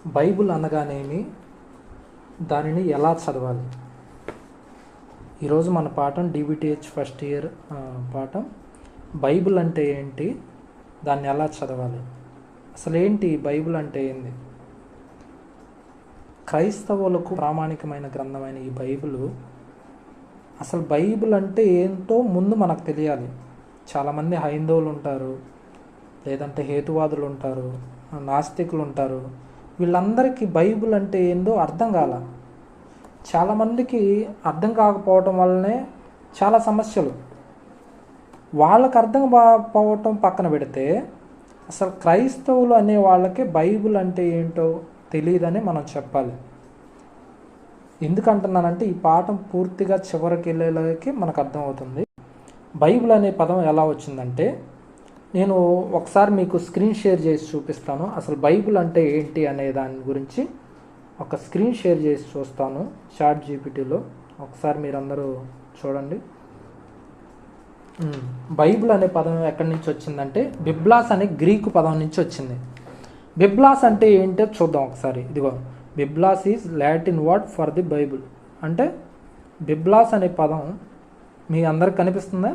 Bible అనగానేమి, దానిని ఎలా చదవాలి? ఈరోజు మన పాఠం డిబిటిహెచ్ ఫస్ట్ ఇయర్ పాఠం బైబిల్ అంటే ఏంటి, దాన్ని ఎలా చదవాలి, అసలు ఏంటి బైబిల్ అంటే ఏంది? క్రైస్తవులకు ప్రామాణికమైన గ్రంథమైన ఈ బైబిల్, అసలు బైబిల్ అంటే ఏంటో ముందు మనకు తెలియాలి. చాలామంది హైందవులు ఉంటారు, లేదంటే హేతువాదులు ఉంటారు, నాస్తికులు ఉంటారు. వీళ్ళందరికీ బైబిల్ అంటే ఏందో అర్థం కాల. చాలామందికి అర్థం కాకపోవటం వల్లనే చాలా సమస్యలు. వాళ్ళకి అర్థం కాకపోవటం పక్కన పెడితే, అసలు క్రైస్తవులు అనే వాళ్ళకి బైబిల్ అంటే ఏంటో తెలియదని మనం చెప్పాలి. ఎందుకంటున్నానంటే ఈ పాఠం పూర్తిగా చివరికి వెళ్ళేలాకి మనకు అర్థమవుతుంది. బైబిల్ అనే పదం ఎలా వచ్చిందంటే, నేను ఒకసారి మీకు స్క్రీన్ షేర్ చేసి చూపిస్తాను. అసలు బైబిల్ అంటే ఏంటి అనే దాని గురించి ఒక స్క్రీన్ షేర్ చేసి చూస్తాను చాట్ జీపీటీలో. ఒకసారి మీరందరూ చూడండి. బైబిల్ అనే పదం ఎక్కడి నుంచి వచ్చిందంటే, బిబ్లాస్ అనే గ్రీకు పదం నుంచి వచ్చింది. బిబ్లాస్ అంటే ఏంటో చూద్దాం ఒకసారి. ఇదిగో, బిబ్లాస్ is Latin word for the Bible. అంటే బిబ్లాస్ అనే పదం మీ అందరికి కనిపిస్తుందా?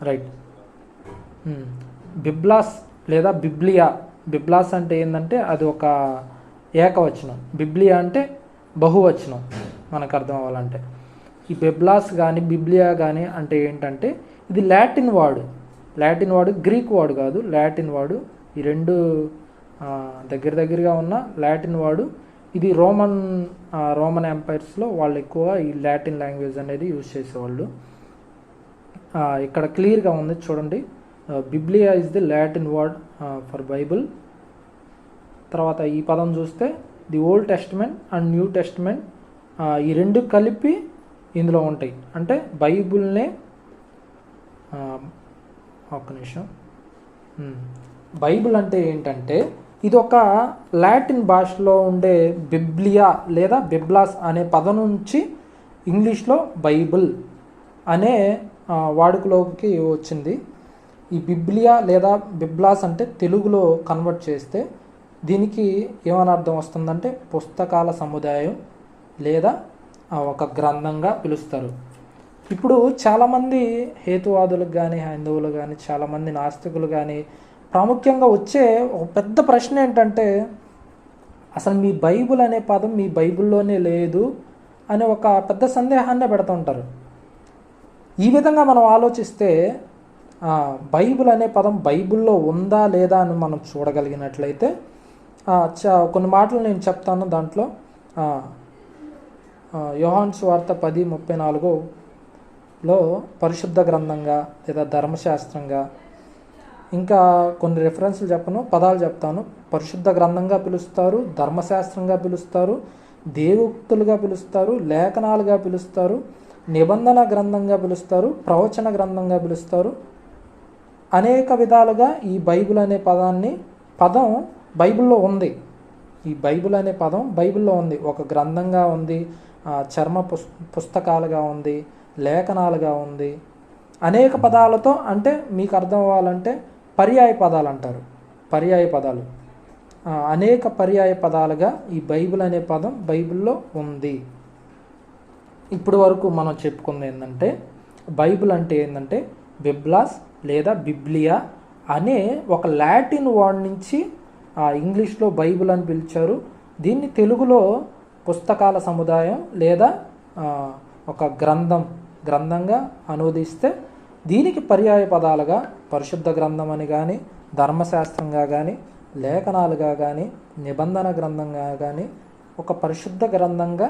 రైట్. బిబ్లాస్ లేదా బిబ్లియా. బిబ్లాస్ అంటే ఏంటంటే అది ఒక ఏకవచనం, బిబ్లియా అంటే బహువచనం మనకు అర్థం అవ్వాలంటే. ఈ బిబ్లాస్ కానీ బిబ్లియా కానీ అంటే ఏంటంటే, ఇది Latin word. Latin word, Greek word కాదు, లాటిన్ వర్డ్. ఈ రెండు దగ్గరగా ఉన్న లాటిన్ వర్డ్. ఇది రోమన్ ఎంపైర్స్లో వాళ్ళు ఎక్కువ ఈ లాటిన్ లాంగ్వేజ్ అనేది యూజ్ చేసేవాళ్ళు. ఇక్కడ క్లియర్గా ఉంది చూడండి. Biblia is the Latin word for Bible. తర్వాత ఈ పదం చూస్తే the old testament and new testament, ఈ రెండు కలిపి ఇందులో ఉంటాయి. అంటే బైబిల్నే ఒక్క నిమిషం. బైబిల్ అంటే ఏంటంటే, ఇది ఒక లాటిన్ భాషలో ఉండే బిబ్లియా లేదా బిబ్లాస్ అనే పదం నుంచి ఇంగ్లీష్లో బైబిల్ అనే వాడుకలోకి వచ్చింది. ఈ బిబ్లియా లేదా బిబ్లాస్ అంటే తెలుగులో కన్వర్ట్ చేస్తే దీనికి ఏమని అర్థం వస్తుందంటే, పుస్తకాల సముదాయం లేదా ఒక గ్రంథంగా పిలుస్తారు. ఇప్పుడు చాలామంది హేతువాదులకు కానీ హైందవులు కానీ చాలామంది నాస్తికులు కానీ ప్రాముఖ్యంగా వచ్చే ఒక పెద్ద ప్రశ్న ఏంటంటే, అసలు మీ బైబిల్ అనే పదం మీ బైబిల్లోనే లేదు అనే ఒక పెద్ద సందేహాన్ని పెడుతుంటారు. ఈ విధంగా మనం ఆలోచిస్తే బైబిల్ అనే పదం బైబిల్లో ఉందా లేదా అని మనం చూడగలిగినట్లయితే కొన్ని మాటలు నేను చెప్తాను. దాంట్లో యోహాను సువార్త 10:34లో పరిశుద్ధ గ్రంథంగా లేదా ధర్మశాస్త్రంగా, ఇంకా కొన్ని రెఫరెన్స్లు చెప్పను, పదాలు చెప్తాను. పరిశుద్ధ గ్రంథంగా పిలుస్తారు, ధర్మశాస్త్రంగా పిలుస్తారు, దేవోక్తులుగా పిలుస్తారు, లేఖనాలుగా పిలుస్తారు, నిబంధన గ్రంథంగా పిలుస్తారు, ప్రవచన గ్రంథంగా పిలుస్తారు. అనేక విధాలుగా ఈ బైబిల్ అనే పదం బైబిల్లో ఉంది. ఈ బైబిల్ అనే పదం బైబిల్లో ఉంది. ఒక గ్రంథంగా ఉంది, చర్మ పుస్తకాలుగా ఉంది, లేఖనాలుగా ఉంది. అనేక పదాలతో, అంటే మీకు అర్థం అవ్వాలంటే పర్యాయ పదాలు అంటారు. పర్యాయ పదాలు, అనేక పర్యాయ పదాలుగా ఈ బైబిల్ అనే పదం బైబిల్లో ఉంది. ఇప్పుడు వరకు మనం చెప్పుకుంది ఏంటంటే, బైబిల్ అంటే ఏంటంటే బిబ్లాస్ లేదా బిబ్లియా అనే ఒక లాటిన్ వర్డ్ నుంచి ఇంగ్లీష్లో బైబిల్ అని పిలిచారు. దీన్ని తెలుగులో పుస్తకాల సముదాయం లేదా ఒక గ్రంథంగా అనువదిస్తే దీనికి పర్యాయ పదాలుగా పరిశుద్ధ గ్రంథం అని కానీ, ధర్మశాస్త్రంగా కానీ, లేఖనాలుగా కానీ, నిబంధన గ్రంథంగా కానీ, ఒక పరిశుద్ధ గ్రంథంగా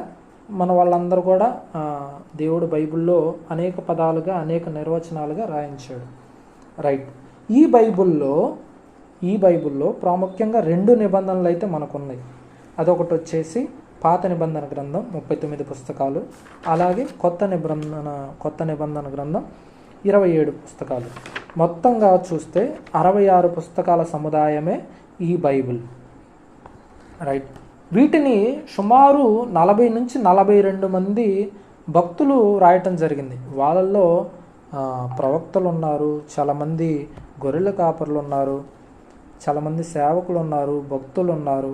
మన వాళ్ళందరూ కూడా దేవుడు బైబిల్లో అనేక పదాలుగా అనేక నిర్వచనాలుగా రాయించాడు. రైట్. ఈ బైబిల్లో ప్రాముఖ్యంగా 2 నిబంధనలు అయితే మనకున్నాయి. అదొకటి వచ్చేసి పాత నిబంధన గ్రంథం 39 పుస్తకాలు, అలాగే కొత్త నిబంధన గ్రంథం 27 పుస్తకాలు. మొత్తంగా చూస్తే 66 పుస్తకాల సముదాయమే ఈ బైబిల్. రైట్. వీటిని సుమారు 40 నుంచి 42 మంది భక్తులు రాయటం జరిగింది. వాళ్ళల్లో ప్రవక్తలు ఉన్నారు, చాలామంది గొర్రెల కాపరులు ఉన్నారు, చాలామంది సేవకులు ఉన్నారు, భక్తులు ఉన్నారు,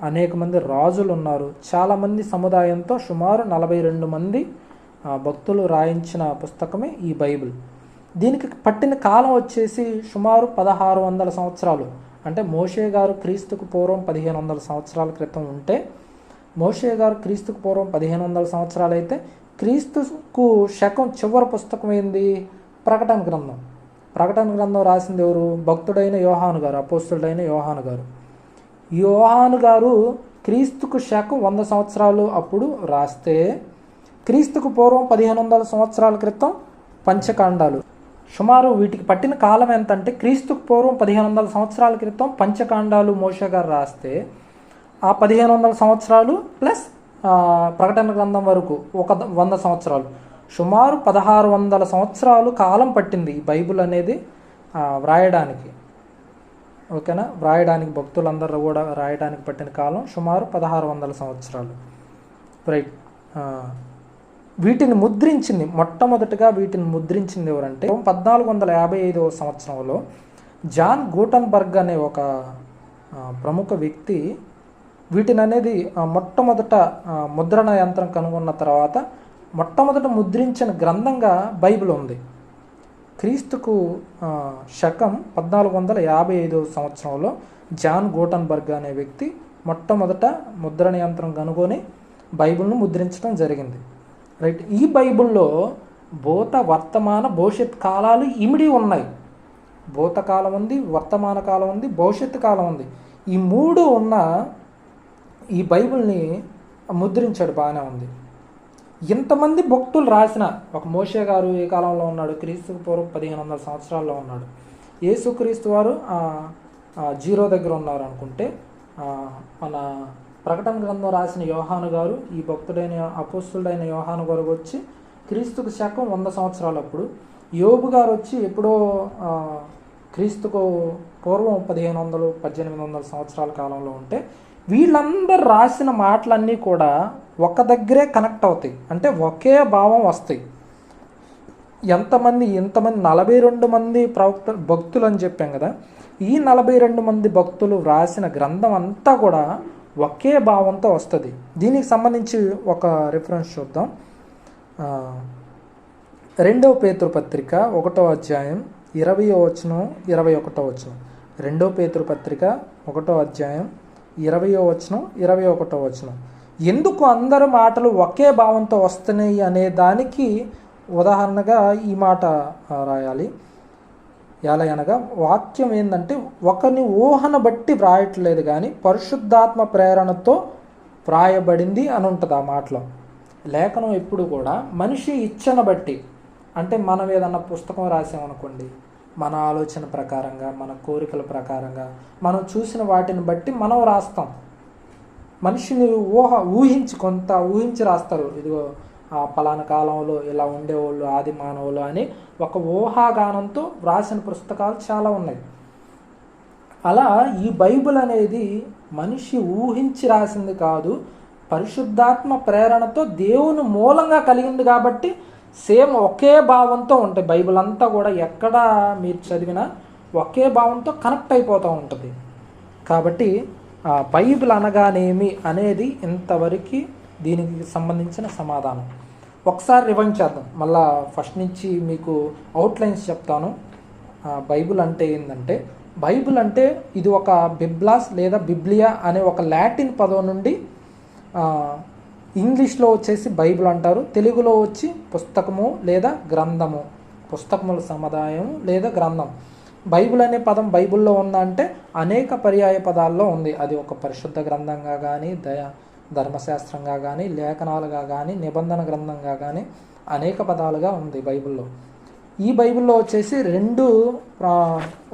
అనేక మంది రాజులు ఉన్నారు. చాలామంది సముదాయంతో సుమారు 42 మంది భక్తులు రాయించిన పుస్తకమే ఈ బైబిల్. దీనికి పట్టిన కాలం వచ్చేసి సుమారు 1600 సంవత్సరాలు. అంటే మోషే గారు క్రీస్తుకు పూర్వం 1500 సంవత్సరాల క్రితం ఉంటే, మోషే గారు క్రీస్తుకు పూర్వం 1500 సంవత్సరాలు అయితే, క్రీస్తుకు శకం చివరి పుస్తకం ఏంది? ప్రకటన గ్రంథం. ప్రకటన గ్రంథం రాసింది ఎవరు? భక్తుడైన యోహాను గారు, అపోస్తుడైన యోహాను గారు. యోహాను గారు క్రీస్తుకు శకం 100 సంవత్సరాలు అప్పుడు రాస్తే, క్రీస్తుకు పూర్వం 1500 సంవత్సరాల క్రితం పంచకాండాలు. సుమారు వీటికి పట్టిన కాలం ఎంతంటే, క్రీస్తుకు పూర్వం 1500 సంవత్సరాల క్రితం పంచకాండాలు మోషే గారు రాస్తే, ఆ 1500 సంవత్సరాలు ప్లస్ ప్రకటన గ్రంథం వరకు ఒక 100 సంవత్సరాలు, సుమారు 1600 సంవత్సరాలు కాలం పట్టింది ఈ బైబిల్ అనేది వ్రాయడానికి. ఓకేనా? వ్రాయడానికి, భక్తులందరూ కూడా రాయడానికి పట్టిన కాలం సుమారు 1600 సంవత్సరాలు. రైట్. వీటిని ముద్రించింది, మొట్టమొదటిగా వీటిని ముద్రించింది ఎవరంటే 1455 సంవత్సరంలో జాన్ గూటన్బర్గ్ అనే ఒక ప్రముఖ వ్యక్తి వీటిని అనేది మొట్టమొదట ముద్రణ యంత్రం కనుగొన్న తర్వాత మొట్టమొదట ముద్రించిన గ్రంథంగా బైబిల్ ఉంది. క్రీస్తుకు శకం 1455 సంవత్సరంలో జాన్ గూటన్బర్గ్ అనే వ్యక్తి మొట్టమొదట ముద్రణ యంత్రం కనుగొని బైబిల్ను ముద్రించడం జరిగింది. రైట్. ఈ బైబిల్లో భూత, వర్తమాన, భవిష్యత్ కాలాలు ఇమిడి ఉన్నాయి. భూతకాలం ఉంది, వర్తమాన కాలం ఉంది, భవిష్యత్తు కాలం ఉంది. ఈ మూడు ఉన్న ఈ బైబిల్ని ముద్రించాడు. బాగానే ఉంది. ఇంతమంది భక్తులు రాసిన ఒక మోషే గారు ఏ కాలంలో ఉన్నాడు? క్రీస్తుకు పూర్వం 1500 సంవత్సరాల్లో ఉన్నాడు. యేసుక్రీస్తు వారు 0 దగ్గర ఉన్నారు అనుకుంటే, మన ప్రకటన గ్రంథం రాసిన యోహాను గారు, ఈ భక్తుడైన అపోస్తుడైన యోహాను గారు వచ్చి క్రీస్తుకు శకం 100 సంవత్సరాలు. అప్పుడు యోబు గారు వచ్చి ఎప్పుడో క్రీస్తుకు పూర్వం 1500 1800 సంవత్సరాల కాలంలో ఉంటే, వీళ్ళందరూ రాసిన మాటలన్నీ కూడా ఒక దగ్గరే కనెక్ట్ అవుతాయి. అంటే ఒకే భావం వస్తాయి. ఇంతమంది 42 మంది భక్తులు అని చెప్పాం కదా. ఈ 42 మంది భక్తులు రాసిన గ్రంథం అంతా కూడా ఒకే భావంతో వస్తుంది. దీనికి సంబంధించి ఒక రిఫరెన్స్ చూద్దాం. 2వ పేతురు పత్రిక 1వ అధ్యాయం 20వ వచనం 21వ వచనం. 2వ పేతురు పత్రిక 1వ అధ్యాయం 20వ వచనం 21వ వచనం. ఎందుకు అందరు మాటలు ఒకే భావంతో వస్తున్నాయి అనే దానికి ఉదాహరణగా ఈ మాట రాయాలి. ఎలా అనగా, వాక్యం ఏంటంటే ఒకరిని ఊహను బట్టి వ్రాయట్లేదు కానీ పరిశుద్ధాత్మ ప్రేరణతో వ్రాయబడింది అని ఉంటుంది ఆ మాటలో. లేఖనం ఎప్పుడు కూడా మనిషి ఇచ్చను బట్టి, అంటే మనం ఏదన్నా పుస్తకం రాసామనుకోండి, మన ఆలోచన ప్రకారంగా, మన కోరికల ప్రకారంగా, మనం చూసిన వాటిని బట్టి మనం రాస్తాం. మనిషిని ఊహించి రాస్తారు. ఇదిగో పలానా కాలంలో ఇలా ఉండేవాళ్ళు ఆది మానవులు అని ఒక ఊహాగానంతో వ్రాసిన పుస్తకాలు చాలా ఉన్నాయి. అలా ఈ బైబిల్ అనేది మనిషి ఊహించి రాసింది కాదు, పరిశుద్ధాత్మ ప్రేరణతో దేవుని మూలంగా కలిగింది. కాబట్టి సేమ్ ఒకే భావంతో ఉంటాయి. బైబిల్ అంతా కూడా ఎక్కడ మీరు చదివినా ఒకే భావంతో కనెక్ట్ అయిపోతూ ఉంటుంది. కాబట్టి బైబిల్ అనగానేమి అనేది ఇంతవరకు దీనికి సంబంధించిన సమాధానం. ఒకసారి రివైండ్ చేద్దాం. మళ్ళా ఫస్ట్ నుంచి మీకు అవుట్లైన్స్ చెప్తాను. బైబిల్ అంటే ఏంటంటే, బైబిల్ అంటే ఇది ఒక బిబ్లాస్ లేదా బిబ్లియా అనే ఒక లాటిన్ పదం నుండి ఇంగ్లీష్లో వచ్చేసి బైబిల్ అంటారు. తెలుగులో వచ్చి పుస్తకము లేదా గ్రంథము, పుస్తకముల సముదాయం లేదా గ్రంథం. బైబిల్ అనే పదం బైబిల్లో ఉందా అంటే అనేక పర్యాయ పదాల్లో ఉంది. అది ఒక పరిశుద్ధ గ్రంథంగా కానీ, ధర్మశాస్త్రంగా కానీ, లేఖనాలుగా కానీ, నిబంధన గ్రంథంగా కానీ అనేక పదాలుగా ఉంది బైబిల్లో. ఈ బైబిల్లో వచ్చేసి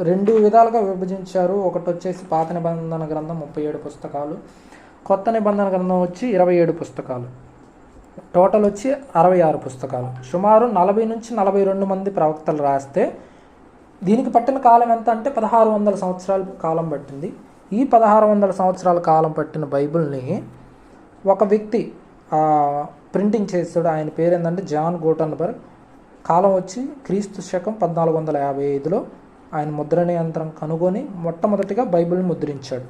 రెండు విధాలుగా విభజించారు. ఒకటి వచ్చేసి పాత నిబంధన గ్రంథం 37 పుస్తకాలు, కొత్త నిబంధన గ్రంథం వచ్చి 27 పుస్తకాలు, టోటల్ వచ్చి 66 పుస్తకాలు. సుమారు 40 నుంచి 42 మంది ప్రవక్తలు రాస్తే దీనికి పట్టిన కాలం ఎంత అంటే 1600 సంవత్సరాల కాలం పట్టింది. ఈ 1600 సంవత్సరాల కాలం పట్టిన బైబిల్ని ఒక వ్యక్తి ప్రింటింగ్ చేస్తాడు. ఆయన పేరు ఏంటంటే జాన్ గూటన్బర్గ్. కాలం వచ్చి క్రీస్తు శకం 1455లో ఆయన ముద్రణ యంత్రం కనుగొని మొట్టమొదటిగా బైబిల్ని ముద్రించాడు.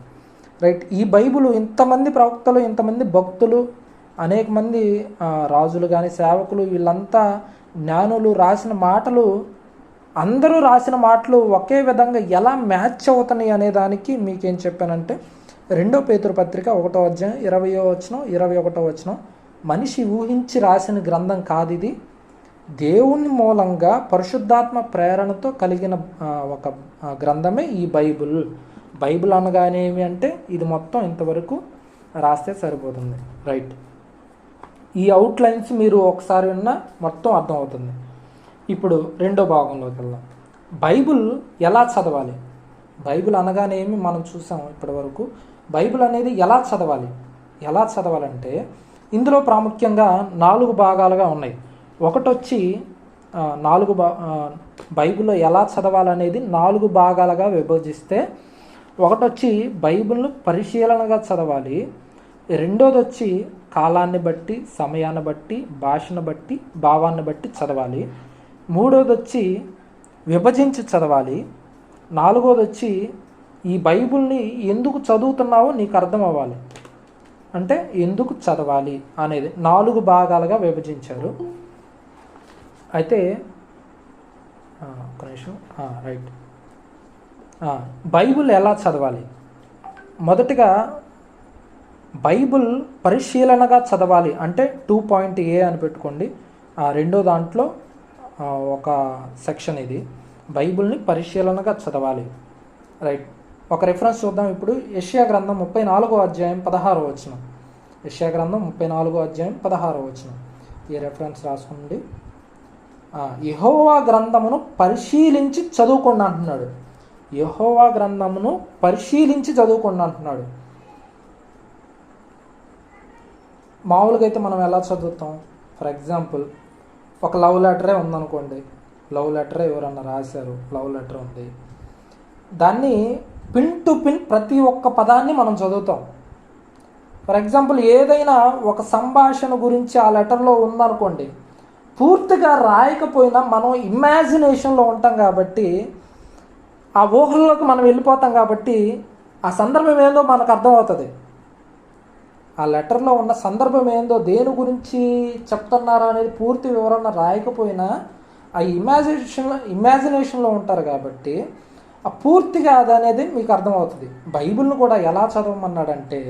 రైట్. ఈ బైబిల్ ఇంతమంది ప్రవక్తలు, ఇంతమంది భక్తులు, అనేక మంది రాజులు కానీ సేవకులు, వీళ్ళంతా జ్ఞానులు రాసిన మాటలు, అందరూ రాసిన మాటలు ఒకే విధంగా ఎలా మ్యాచ్ అవుతున్నాయి అనే దానికి మీకేం చెప్పానంటే 2 పేతురు పత్రిక 1వ అధ్యాయం 20వ వచనం 21వ వచనం, మనిషి ఊహించి రాసిన గ్రంథం కాదు ఇది, దేవుని మూలంగా పరిశుద్ధాత్మ ప్రేరణతో కలిగిన ఒక గ్రంథమే ఈ బైబిల్. బైబిల్ అనగానే ఏమి అంటే ఇది మొత్తం ఇంతవరకు రాస్తే సరిపోతుంది. రైట్. ఈ అవుట్లైన్స్ మీరు ఒకసారి విన్నా మొత్తం అర్థమవుతుంది. ఇప్పుడు రెండో భాగంలోకి వెళ్దాం. బైబిల్ ఎలా చదవాలి? బైబిల్ అనగానే ఏమి మనం చూసాం ఇప్పటి వరకు. బైబిల్ అనేది ఎలా చదవాలి? ఎలా చదవాలంటే ఇందులో ప్రాముఖ్యంగా 4 భాగాలుగా ఉన్నాయి. ఒకటొచ్చి బైబిల్లో ఎలా చదవాలనేది 4 భాగాలుగా విభజిస్తే, ఒకటొచ్చి బైబిల్ను పరిశీలనగా చదవాలి, రెండోది వచ్చి కాలాన్ని బట్టి, సమయాన్ని బట్టి, భాషను బట్టి, భావాన్ని బట్టి చదవాలి, మూడోది వచ్చి విభజించి చదవాలి, నాలుగోది వచ్చి ఈ బైబిల్ని ఎందుకు చదువుతున్నావో నీకు అర్థం అవ్వాలి. అంటే ఎందుకు చదవాలి అనేది 4 భాగాలుగా విభజించారు. అయితే ఒక నిమిషం. రైట్. బైబిల్ ఎలా చదవాలి? మొదటిగా బైబిల్ పరిశీలనగా చదవాలి అంటే 2.a అని పెట్టుకోండి. రెండో దాంట్లో ఒక సెక్షన్ ఇది, బైబిల్ని పరిశీలనగా చదవాలి. రైట్. ఒక రిఫరెన్స్ చూద్దాం ఇప్పుడు. యెషయా గ్రంథం 34వ అధ్యాయం 16వ వచనం. యెషయా గ్రంథం 34వ అధ్యాయం 16వ వచనం. ఈ రెఫరెన్స్ రాసుకోండి. యెహోవా గ్రంథమును పరిశీలించి చదువుకోండి అంటున్నాడు. యెహోవా గ్రంథమును పరిశీలించి చదువుకోండి అంటున్నాడు. మామూలుగా అయితే మనం ఎలా చదువుతాం? ఫర్ ఎగ్జాంపుల్ ఒక లవ్ లెటరే ఉందనుకోండి. లవ్ లెటరే ఎవరన్నా రాశారు, లవ్ లెటర్ ఉంది, దాన్ని పిన్ టు పిన్ ప్రతి ఒక్క పదాన్ని మనం చదువుతాం. ఫర్ ఎగ్జాంపుల్ ఏదైనా ఒక సంభాషణ గురించి ఆ లెటర్లో ఉందనుకోండి, పూర్తిగా రాయకపోయినా మనం ఇమాజినేషన్లో ఉంటాం కాబట్టి, ఆ ఊహల్లోకి మనం వెళ్ళిపోతాం కాబట్టి ఆ సందర్భం ఏందో మనకు అర్థమవుతుంది. ఆ లెటర్లో ఉన్న సందర్భం ఏందో, దేని గురించి చెప్తున్నారా అనేది పూర్తి వివరణ రాయకపోయినా ఆ ఇమాజినేషన్లో ఉంటారు కాబట్టి ఆ పూర్తిగా అది అనేది మీకు అర్థమవుతుంది. బైబిల్ను కూడా ఎలా చదవమన్నాడంటే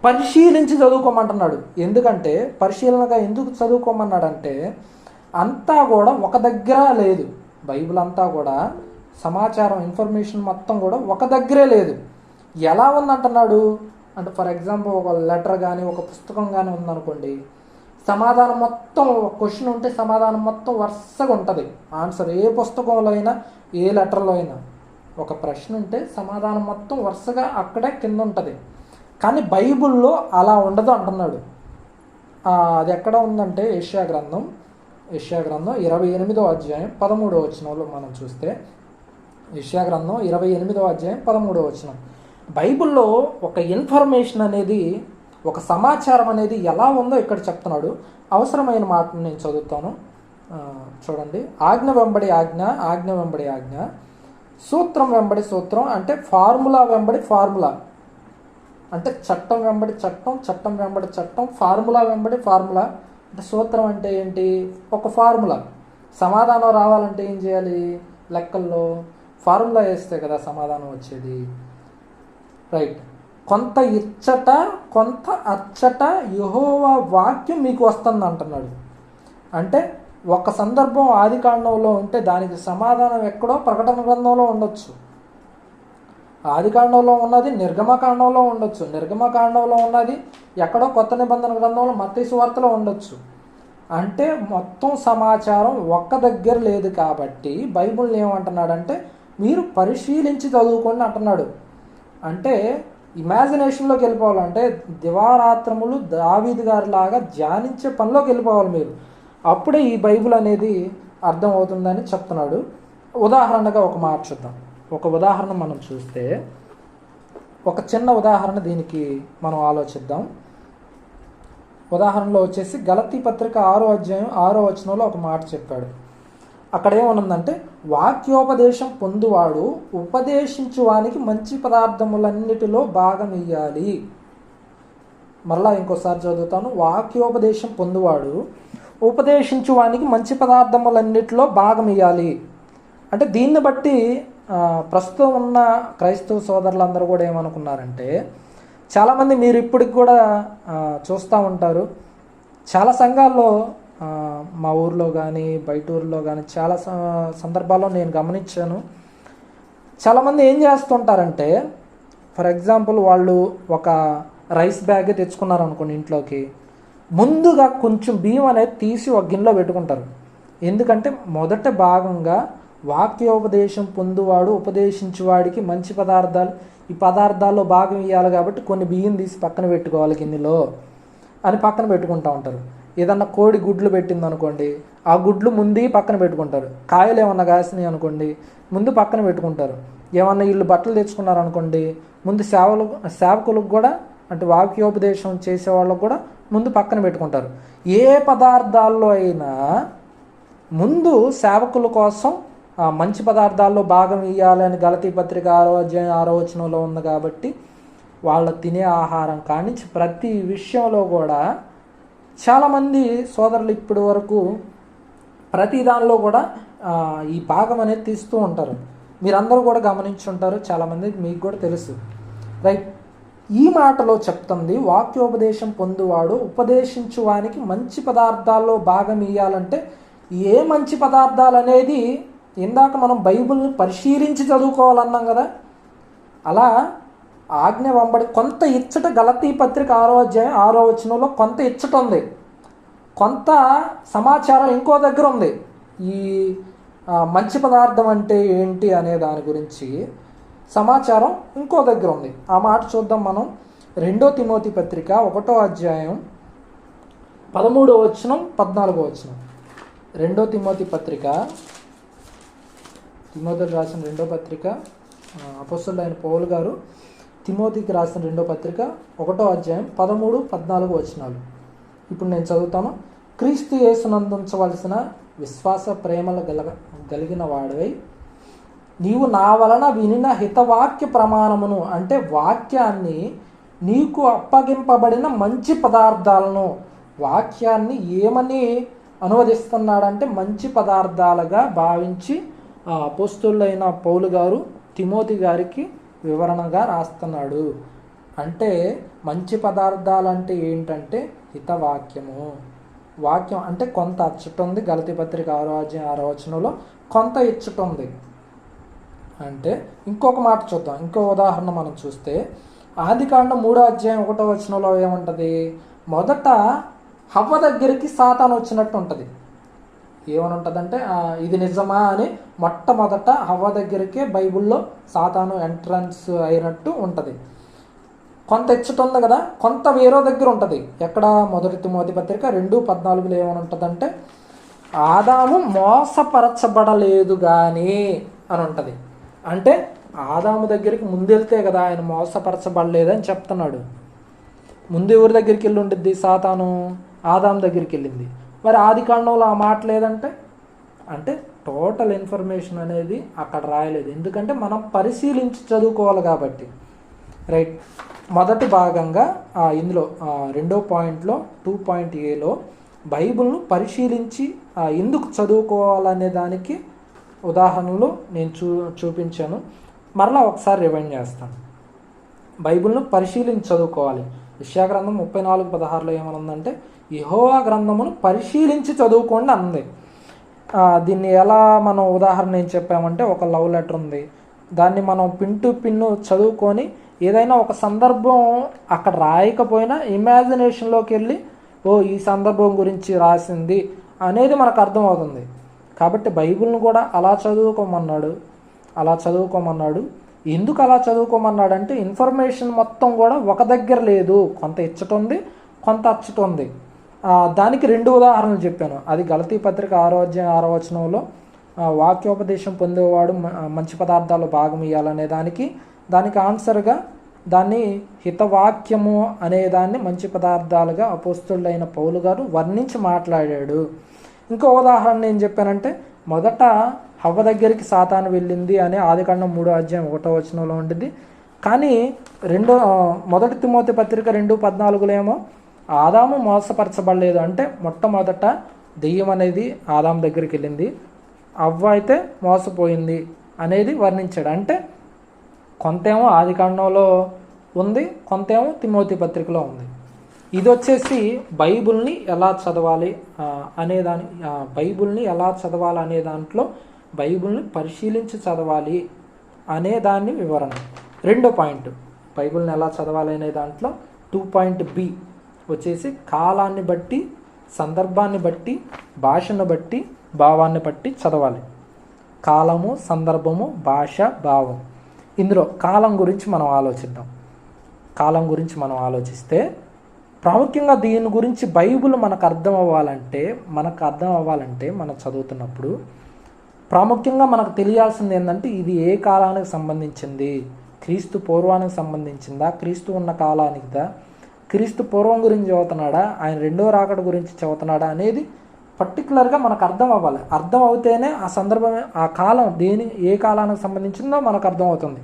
పరిశీలించి చదువుకోమంటున్నాడు. ఎందుకంటే పరిశీలనగా ఎందుకు చదువుకోమన్నాడంటే అంతా కూడా ఒక దగ్గర లేదు. బైబిల్ అంతా కూడా సమాచారం, ఇన్ఫర్మేషన్ మొత్తం కూడా ఒక దగ్గరే లేదు. ఎలా ఉందంటున్నాడు అంటే, ఫర్ ఎగ్జాంపుల్ ఒక లెటర్ కానీ ఒక పుస్తకం కానీ ఉందనుకోండి, సమాధానం మొత్తం, ఒక క్వశ్చన్ ఉంటే సమాధానం మొత్తం వరుసగా ఉంటుంది. ఆన్సర్ ఏ పుస్తకంలో అయినా ఏ లెటర్లో అయినా ఒక ప్రశ్న ఉంటే సమాధానం మొత్తం వరుసగా అక్కడే కింద ఉంటుంది. కానీ బైబిల్లో అలా ఉండదు అంటున్నాడు. అది ఎక్కడ ఉందంటే యెషయా గ్రంథం 28వ అధ్యాయం 13వ వచనంలో మనం చూస్తే, యెషయా గ్రంథం 28వ అధ్యాయం 13వ వచనం. బైబిల్లో ఒక ఇన్ఫర్మేషన్ అనేది, ఒక సమాచారం అనేది ఎలా ఉందో ఇక్కడ చెప్తున్నాడు. అవసరమైన మాటను నేను చదువుతాను, చూడండి. ఆజ్ఞ వెంబడి ఆజ్ఞ, ఆజ్ఞ వెంబడి ఆజ్ఞ, సూత్రం వెంబడి సూత్రం, అంటే ఫార్ములా వెంబడి ఫార్ములా, అంటే చట్టం వెంబడి చట్టం, చట్టం వెంబడి చట్టం, ఫార్ములా వెంబడి ఫార్ములా. అంటే సూత్రం అంటే ఏంటి? ఒక ఫార్ములా. సమాధానం రావాలంటే ఏం చేయాలి? లెక్కల్లో ఫార్ములా వేస్తే కదా సమాధానం వచ్చేది. రైట్. కొంత ఇచ్చట కొంత అచ్చట యెహోవా వాక్యం మీకు వస్తుంది అంటున్నాడు. అంటే ఒక సందర్భం ఆదికాండంలో ఉంటే దానికి సమాధానం ఎక్కడో ప్రకటన గ్రంథంలో ఉండొచ్చు. ఆదికాండంలో ఉన్నది నిర్గమకాండంలో ఉండొచ్చు. నిర్గమకాండంలో ఉన్నది ఎక్కడో కొత్త నిబంధన గ్రంథంలో మత్తయి సువార్తలో ఉండొచ్చు. అంటే మొత్తం సమాచారం ఒక్క దగ్గర లేదు కాబట్టి బైబిల్ని ఏమంటున్నాడంటే మీరు పరిశీలించి చదువుకోండి అంటున్నాడు. అంటే ఇమాజినేషన్లోకి వెళ్ళిపోవాలంటే దివారాత్రములు దావీదు గారి లాగా ధ్యానించే పనిలోకి వెళ్ళిపోవాలి మీరు. అప్పుడే ఈ బైబిల్ అనేది అర్థం అవుతుందని చెప్తున్నాడు. ఉదాహరణగా ఒక మాట చూద్దాం. ఒక ఉదాహరణ మనం చూస్తే, ఒక చిన్న ఉదాహరణ దీనికి మనం ఆలోచిద్దాం. ఉదాహరణలో వచ్చేసి గలతీ పత్రిక 6వ అధ్యాయం 6వ వచనంలో ఒక మాట చెప్పాడు. అక్కడ ఏమనుందంటే వాక్యోపదేశం పొందువాడు ఉపదేశించువానికి మంచి పదార్థములన్నిటిలో భాగం ఇయ్యాలి. మరలా ఇంకోసారి చదువుతాను. వాక్యోపదేశం పొందువాడు ఉపదేశించువానికి మంచి పదార్థములన్నిటిలో భాగం ఇవ్వాలి. అంటే దీన్ని బట్టి ప్రస్తుతం ఉన్న క్రైస్తవ సోదరులందరూ కూడా ఏమనుకున్నారంటే, చాలామంది మీరు ఇప్పటికి కూడా చూస్తూ ఉంటారు, చాలా సంఘాల్లో మా ఊర్లో కానీ బయట ఊర్లో కానీ చాలా సందర్భాల్లో నేను గమనించాను. చాలామంది ఏం చేస్తుంటారంటే, ఫర్ ఎగ్జాంపుల్ వాళ్ళు ఒక రైస్ బ్యాగ్ తెచ్చుకున్నారు అనుకోండి ఇంట్లోకి, ముందుగా కొంచెం బియ్యం అనేది తీసి ఒక గిన్నెలో పెట్టుకుంటారు. ఎందుకంటే మొదట భాగంగా వాక్యోపదేశం పొందువాడు ఉపదేశించువాడికి మంచి పదార్థాలు, ఈ పదార్థాల్లో భాగం ఇవ్వాలి కాబట్టి కొన్ని బియ్యం తీసి పక్కన పెట్టుకోవాలి గిన్నెలో అని పక్కన పెట్టుకుంటూ ఉంటారు. ఏదన్నా కోడి గుడ్లు పెట్టింది అనుకోండి, ఆ గుడ్లు ముందు పక్కన పెట్టుకుంటారు. కాయలు ఏమన్నా కాసినాయి అనుకోండి, ముందు పక్కన పెట్టుకుంటారు. ఏమన్నా వీళ్ళు బట్టలు తెచ్చుకున్నారు అనుకోండి, ముందు సేవకులకు కూడా, అంటే వాక్యోపదేశం చేసే వాళ్ళకు కూడా ముందు పక్కన పెట్టుకుంటారు. ఏ పదార్థాల్లో అయినా ముందు సేవకుల కోసం మంచి పదార్థాల్లో భాగం ఇవ్వాలని గలతీ పత్రిక 6వ వచనంలో ఉంది. కాబట్టి వాళ్ళ తినే ఆహారం కానించి ప్రతి విషయంలో కూడా చాలామంది సోదరులు ఇప్పటి వరకు ప్రతి దానిలో కూడా ఈ భాగం అనేది తీస్తూ ఉంటారు. మీరందరూ కూడా గమనించుంటారు, చాలామంది మీకు కూడా తెలుసు. రైట్, ఈ మాటలో చెప్తుంది వాక్యోపదేశం పొందువాడు ఉపదేశించువానికి మంచి పదార్థాల్లో భాగం ఇవ్వాలంటే ఏ మంచి పదార్థాలు అనేది ఇందాక మనం బైబిల్ని పరిశీలించి చదువుకోవాలన్నాం కదా, అలా ఆజ్ఞ వెంబడి కొంత ఇచ్చట గలతీ పత్రిక 6వ వచనంలో కొంత ఇచ్చట ఉంది, కొంత సమాచారం ఇంకో దగ్గర ఉంది. ఈ మంచి పదార్థం అంటే ఏంటి అనే దాని గురించి సమాచారం ఇంకో దగ్గర ఉంది. ఆ మాట చూద్దాం మనం. 2 తిమోతి పత్రిక 1వ అధ్యాయం 13వ వచనం 14వ వచనం. 2 తిమోతి పత్రిక, తిమోతికి రాసిన 2వ పత్రిక, అపోస్తలుడైన పౌలు గారు తిమోతికి రాసిన 2వ పత్రిక 1వ అధ్యాయం 13, 14 వచనాలు. ఇప్పుడు నేను చదువుతాను. క్రీస్తు యేసునందుంచవలసిన విశ్వాస ప్రేమలు కలిగిన వాడివై నీవు నా వలన వినిన హితవాక్య ప్రమాణమును, అంటే వాక్యాన్ని, నీకు అప్పగింపబడిన మంచి పదార్థాలను, వాక్యాన్ని ఏమని అనువదిస్తున్నాడంటే మంచి పదార్థాలుగా భావించి అపోస్తలుడైన పౌలు గారు తిమోతి గారికి వివరణగా రాస్తున్నాడు. అంటే మంచి పదార్థాలు అంటే ఏంటంటే హితవాక్యము. వాక్యం అంటే కొంత అచ్చట ఉంది. గలతీ పత్రిక 6వ అధ్యాయం 6వ వచనంలో కొంత ఇచ్చట ఉంది. అంటే ఇంకొక మాట చూద్దాం, ఇంకో ఉదాహరణ మనం చూస్తే ఆదికాండం 3వ అధ్యాయం 1వ వచనంలో ఏముంటుంది, మొదట హవ్వ దగ్గరికి సాతాను వచ్చినట్టు ఉంటుంది. ఏమని ఉంటుందంటే ఇది నిజమా అని మొట్టమొదట హవ్వ దగ్గరికే బైబిల్లో సాతాను ఎంట్రన్స్ అయినట్టు ఉంటుంది. కొంత ఇచ్చట ఉంది కదా, కొంత వేరే దగ్గర ఉంటుంది. ఎక్కడ? 1 తిమోతి పత్రిక 2:14 ఏమని ఉంటుందంటే ఆదాము మోసపరచబడలేదు కానీ అని ఉంటుంది. అంటే ఆదాము దగ్గరికి ముందెళ్తే కదా ఆయన మోసపరచబడలేదని చెప్తున్నాడు. ముందు ఎవరి దగ్గరికి వెళ్ళి ఉండిద్ది? సాతాను ఆదాము దగ్గరికి వెళ్ళింది. మరి ఆది కాండంలో ఆ మాట లేదంటే, అంటే టోటల్ ఇన్ఫర్మేషన్ అనేది అక్కడ రాయలేదు. ఎందుకంటే మనం పరిశీలించి చదువుకోవాలి కాబట్టి. రైట్, మొదటి భాగంగా ఇందులో 2వ పాయింట్లో 2.aలో బైబిల్ను పరిశీలించి ఎందుకు చదువుకోవాలనే దానికి ఉదాహరణలు నేను చూపించాను. మరలా ఒకసారి రివైండ్ చేస్తాను. బైబిల్ను పరిశీలించి చదువుకోవాలి. యెషయా గ్రంథం 34:16 ఏమనుందంటే యెహోవా గ్రంథమును పరిశీలించి చదువుకోండి అంది. దీన్ని ఎలా మనం ఉదాహరణ ఏం చెప్పామంటే, ఒక లవ్ లెటర్ ఉంది, దాన్ని మనం పిన్ టు పిన్ చదువుకొని ఏదైనా ఒక సందర్భం అక్కడ రాయకపోయినా ఇమాజినేషన్లోకి వెళ్ళి ఈ సందర్భం గురించి రాసింది అనేది మనకు అర్థమవుతుంది. కాబట్టి బైబిల్ను కూడా అలా చదువుకోమన్నాడు. ఎందుకు అలా చదువుకోమన్నాడు అంటే ఇన్ఫర్మేషన్ మొత్తం కూడా ఒక దగ్గర లేదు, కొంత ఇచ్చట ఉంది, కొంత అచ్చట ఉంది. దానికి 2 ఉదాహరణలు చెప్పాను. అది గలతీ పత్రిక 6వ అధ్యాయం 6వ వచనంలో వాక్యోపదేశం పొందేవాడు మంచి పదార్థాలు భాగం ఇవ్వాలనే దానికి ఆన్సర్గా దాన్ని హితవాక్యము అనేదాన్ని మంచి పదార్థాలుగా అపోస్తలుడైన పౌలు గారు వర్ణించి మాట్లాడాడు. ఇంకో ఉదాహరణ ఏం చెప్పానంటే మొదట హవ్వ దగ్గరికి సాతాను వెళ్ళింది అని ఆదికాండం 3:1 ఉంటుంది. కానీ మొదటి తిమోతి పత్రిక 2:14 ఏమో ఆదాము మోసపరచబడలేదు, అంటే మొట్టమొదట దెయ్యం అనేది ఆదాము దగ్గరికి వెళ్ళింది, హవ్వ అయితే మోసపోయింది అనేది వర్ణించాడు. అంటే కొంతేమో ఆదికాండంలో ఉంది, కొంతేమో తిమోతి పత్రికలో ఉంది. ఇది వచ్చేసి బైబిల్ని ఎలా చదవాలి అనే దాంట్లో బైబిల్ని పరిశీలించి చదవాలి అనే దాన్ని వివరణ. రెండో పాయింట్, బైబిల్ని ఎలా చదవాలి అనే దాంట్లో 2.B వచ్చేసి కాలాన్ని బట్టి, సందర్భాన్ని బట్టి, భాషను బట్టి, భావాన్ని బట్టి చదవాలి. కాలము, సందర్భము, భాష, భావం. ఇందులో కాలం గురించి మనం ఆలోచిద్దాం. కాలం గురించి మనం ఆలోచిస్తే ప్రాముఖ్యంగా దీని గురించి బైబిల్ మనకు అర్థం అవ్వాలంటే మనం చదువుతున్నప్పుడు ప్రాముఖ్యంగా మనకు తెలియాల్సింది ఏంటంటే ఇది ఏ కాలానికి సంబంధించింది, క్రీస్తు పూర్వానికి సంబంధించిందా, క్రీస్తు ఉన్న కాలానికిదా, క్రీస్తు పూర్వం గురించి చదువుతున్నాడా, ఆయన రెండో రాకడ గురించి చదువుతున్నాడా అనేది పర్టికులర్గా మనకు అర్థం అవ్వాలి. అర్థం అవుతేనే ఆ సందర్భం, ఆ కాలం ఏ కాలానికి సంబంధించిందో మనకు అర్థం అవుతుంది.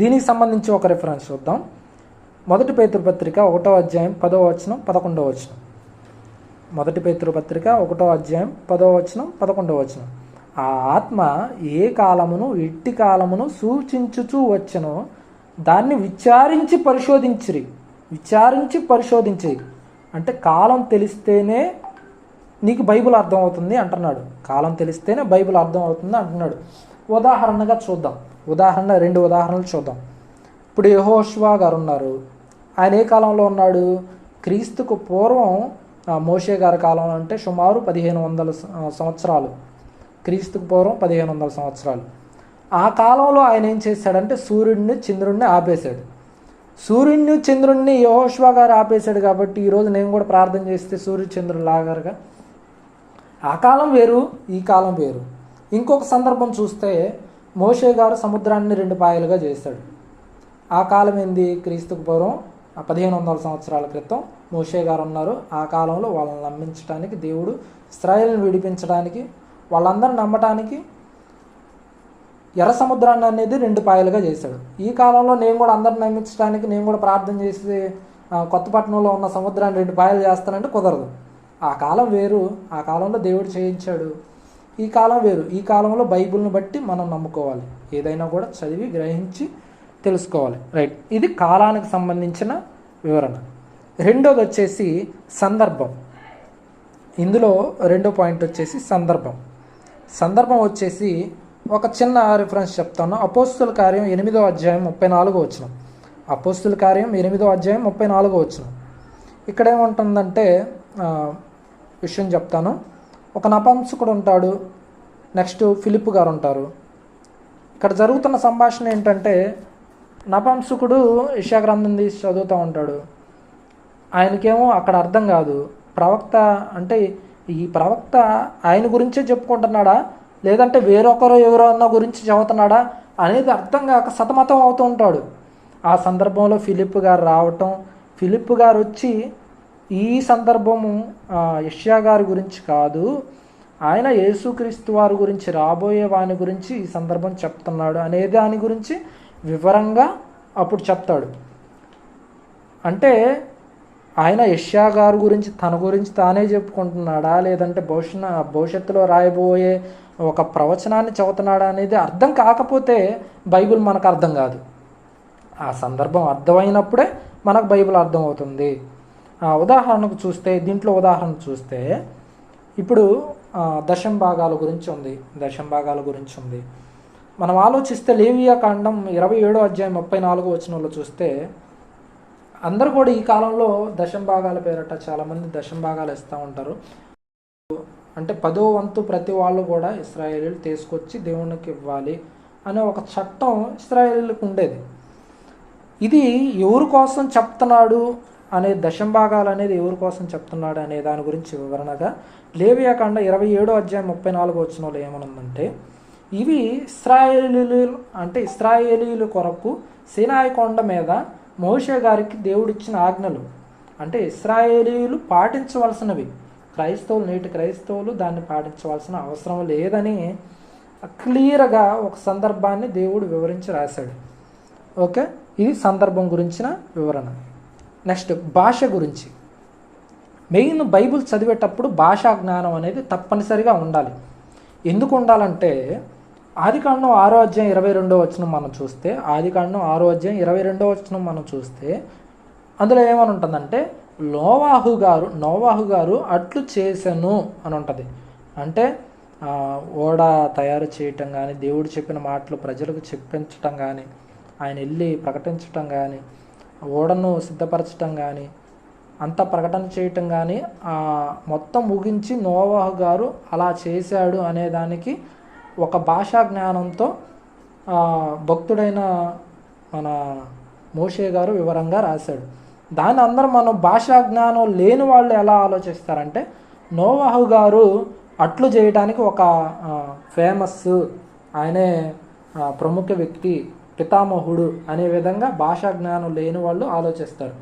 దీనికి సంబంధించి ఒక రిఫరెన్స్ చూద్దాం. మొదటి పేతురు పత్రిక 1:10-11. మొదటి పేతురు పత్రిక 1:10-11. ఆ ఆత్మ ఏ కాలమును ఎట్టి కాలమును సూచించుచూ వచ్చెనో దాన్ని విచారించి పరిశోధించిరి. అంటే కాలం తెలిస్తేనే నీకు బైబిల్ అర్థమవుతుంది అంటున్నాడు. కాలం తెలిస్తేనే బైబిల్ అర్థం అవుతుంది అంటున్నాడు. ఉదాహరణగా చూద్దాం. 2 ఉదాహరణలు చూద్దాం. ఇప్పుడు యెహోషువ గారు ఉన్నారు. ఆయన ఏ కాలంలో ఉన్నాడు? క్రీస్తుకు పూర్వం మోషే గారి కాలం, అంటే సుమారు 1500 సంవత్సరాలు. క్రీస్తుకు పూర్వం 1500 సంవత్సరాలు. ఆ కాలంలో ఆయన ఏం చేశాడంటే సూర్యుడిని చంద్రుడిని ఆపేశాడు. సూర్యుడిని చంద్రుడిని యెహోషువ గారు ఆపేశాడు కాబట్టి ఈరోజు నేను కూడా ప్రార్థన చేస్తే సూర్యుడు చంద్రుడు లాగారుగా. ఆ కాలం వేరు, ఈ కాలం వేరు. ఇంకొక సందర్భం చూస్తే మోషే గారు సముద్రాన్ని 2 పాయలుగా చేశాడు. ఆ కాలం ఏంది? క్రీస్తుకు పూర్వం 1500 సంవత్సరాల క్రితం మోషే గారు ఉన్నారు. ఆ కాలంలో వాళ్ళని నమ్మించడానికి, దేవుడు ఇశ్రాయేలుని విడిపించడానికి, వాళ్ళందరిని నమ్మటానికి ఎర్ర సముద్రాన్ని అనేది 2 పాయలుగా చేశాడు. ఈ కాలంలో నేను కూడా అందరిని నమ్మించడానికి, నేను కూడా ప్రార్థన చేసి కొత్తపట్నంలో ఉన్న సముద్రాన్ని 2 పాయలు చేస్తానంటే కుదరదు. ఆ కాలం వేరు, ఆ కాలంలో దేవుడు చేయించాడు. ఈ కాలం వేరు. ఈ కాలంలో బైబిల్ని బట్టి మనం నమ్ముకోవాలి. ఏదైనా కూడా చదివి గ్రహించి తెలుసుకోవాలి. రైట్, ఇది కాలానికి సంబంధించిన వివరణ. రెండోది వచ్చేసి సందర్భం. ఇందులో రెండో పాయింట్ వచ్చేసి సందర్భం వచ్చేసి ఒక చిన్న రిఫరెన్స్ చెప్తాను. అపోస్తుల కార్యం 8:34. అపోస్తుల కార్యం 8:34. ఇక్కడ ఏముంటుందంటే విషయం చెప్తాను. ఒక నపుంసకుడు ఉంటాడు, నెక్స్ట్ ఫిలిప్ గారు ఉంటారు. ఇక్కడ జరుగుతున్న సంభాషణ ఏంటంటే నపుంసకుడు యెషయా గ్రంథం తీసి చదువుతూ ఉంటాడు. ఆయనకేమో అక్కడ అర్థం కాదు. ప్రవక్త అంటే ఈ ప్రవక్త ఆయన గురించే చెప్పుకుంటున్నాడా, లేదంటే వేరొకరు ఎవరన్నా గురించి చదువుతున్నాడా అనేది అర్థం కాక సతమతం అవుతూ ఉంటాడు. ఆ సందర్భంలో ఫిలిప్ గారు రావటం, ఫిలిప్ గారు వచ్చి ఈ సందర్భము యెషయా గారి గురించి కాదు, ఆయన యేసుక్రీస్తు వారి గురించి, రాబోయే వాని గురించి ఈ సందర్భం చెప్తున్నాడు అనే దాని గురించి వివరంగా అప్పుడు చెప్తాడు. అంటే ఆయన యెషయా గారి గురించి తన గురించి తానే చెప్పుకుంటున్నాడా, లేదంటే భవిష్యత్తులో రాయబోయే ఒక ప్రవచనాన్ని చదువుతున్నాడా అనేది అర్థం కాకపోతే బైబిల్ మనకు అర్థం కాదు. ఆ సందర్భం అర్థమైనప్పుడే మనకు బైబిల్ అర్థమవుతుంది. ఉదాహరణకు చూస్తే, దీంట్లో ఉదాహరణ చూస్తే ఇప్పుడు దశంభాగాల గురించి ఉంది. మనం ఆలోచిస్తే లేవియాకాండం 27:34 చూస్తే అందరూ కూడా ఈ కాలంలో దశంభాగాల పేరట చాలామంది దశంభాగాలు ఇస్తూ ఉంటారు. అంటే 10వ వంతు ప్రతి వాళ్ళు కూడా ఇశ్రాయేలీయులు తీసుకొచ్చి దేవునికి ఇవ్వాలి అనే ఒక చట్టం ఇశ్రాయేలీయులకు ఉండేది. ఇది ఎవరి కోసం చెప్తున్నాడు అనే దశంభాగాలు అనేది ఎవరి కోసం చెప్తున్నాడు అనే దాని గురించి వివరణగా లేవియాకాండ 27:34 ఏమనుందంటే, ఇవి ఇశ్రాయేలీయుల కొరకు సీనాయి కొండ మీద మోషే గారికి దేవుడిచ్చిన ఆజ్ఞలు, అంటే ఇశ్రాయేలీయులు పాటించవలసినవి. నేటి క్రైస్తవులు దాన్ని పాటించవలసిన అవసరం లేదని క్లియర్గా ఒక సందర్భాన్ని దేవుడు వివరించి రాశాడు. ఓకే, ఇది సందర్భం గురించిన వివరణ. నెక్స్ట్ భాష గురించి. మెయిన్ బైబిల్ చదివేటప్పుడు భాషా జ్ఞానం అనేది తప్పనిసరిగా ఉండాలి. ఎందుకు ఉండాలంటే ఆదికాండం 6వ అధ్యాయం 22వ వచనం మనం చూస్తే, ఆదికాండం 6వ అధ్యాయం 22వ వచనం మనం చూస్తే అందులో ఏమని ఉంటుందంటే నోవాహు గారు అట్లు చేసెను అని ఉంటుంది. అంటే ఓడ తయారు చేయటం కానీ, దేవుడు చెప్పిన మాటలు ప్రజలకు చెప్పించటం కానీ, ఆయన వెళ్ళి ప్రకటించటం కానీ, ఓడను సిద్ధపరచటం కానీ, అంతా ప్రకటన చేయటం కానీ మొత్తం ముగించి నోవాహు గారు అలా చేశాడు అనేదానికి ఒక భాషా జ్ఞానంతో భక్తుడైన మన మోషే గారు వివరంగా రాశాడు. దాన్ని అందరూ మనం భాషా జ్ఞానం లేని వాళ్ళు ఎలా ఆలోచిస్తారంటే నోవాహు గారు అట్లు చేయడానికి ఒక ఫేమస్, ఆయనే ప్రముఖ వ్యక్తి, పితామహుడు అనే విధంగా భాషా జ్ఞానం లేని వాళ్ళు ఆలోచిస్తారు.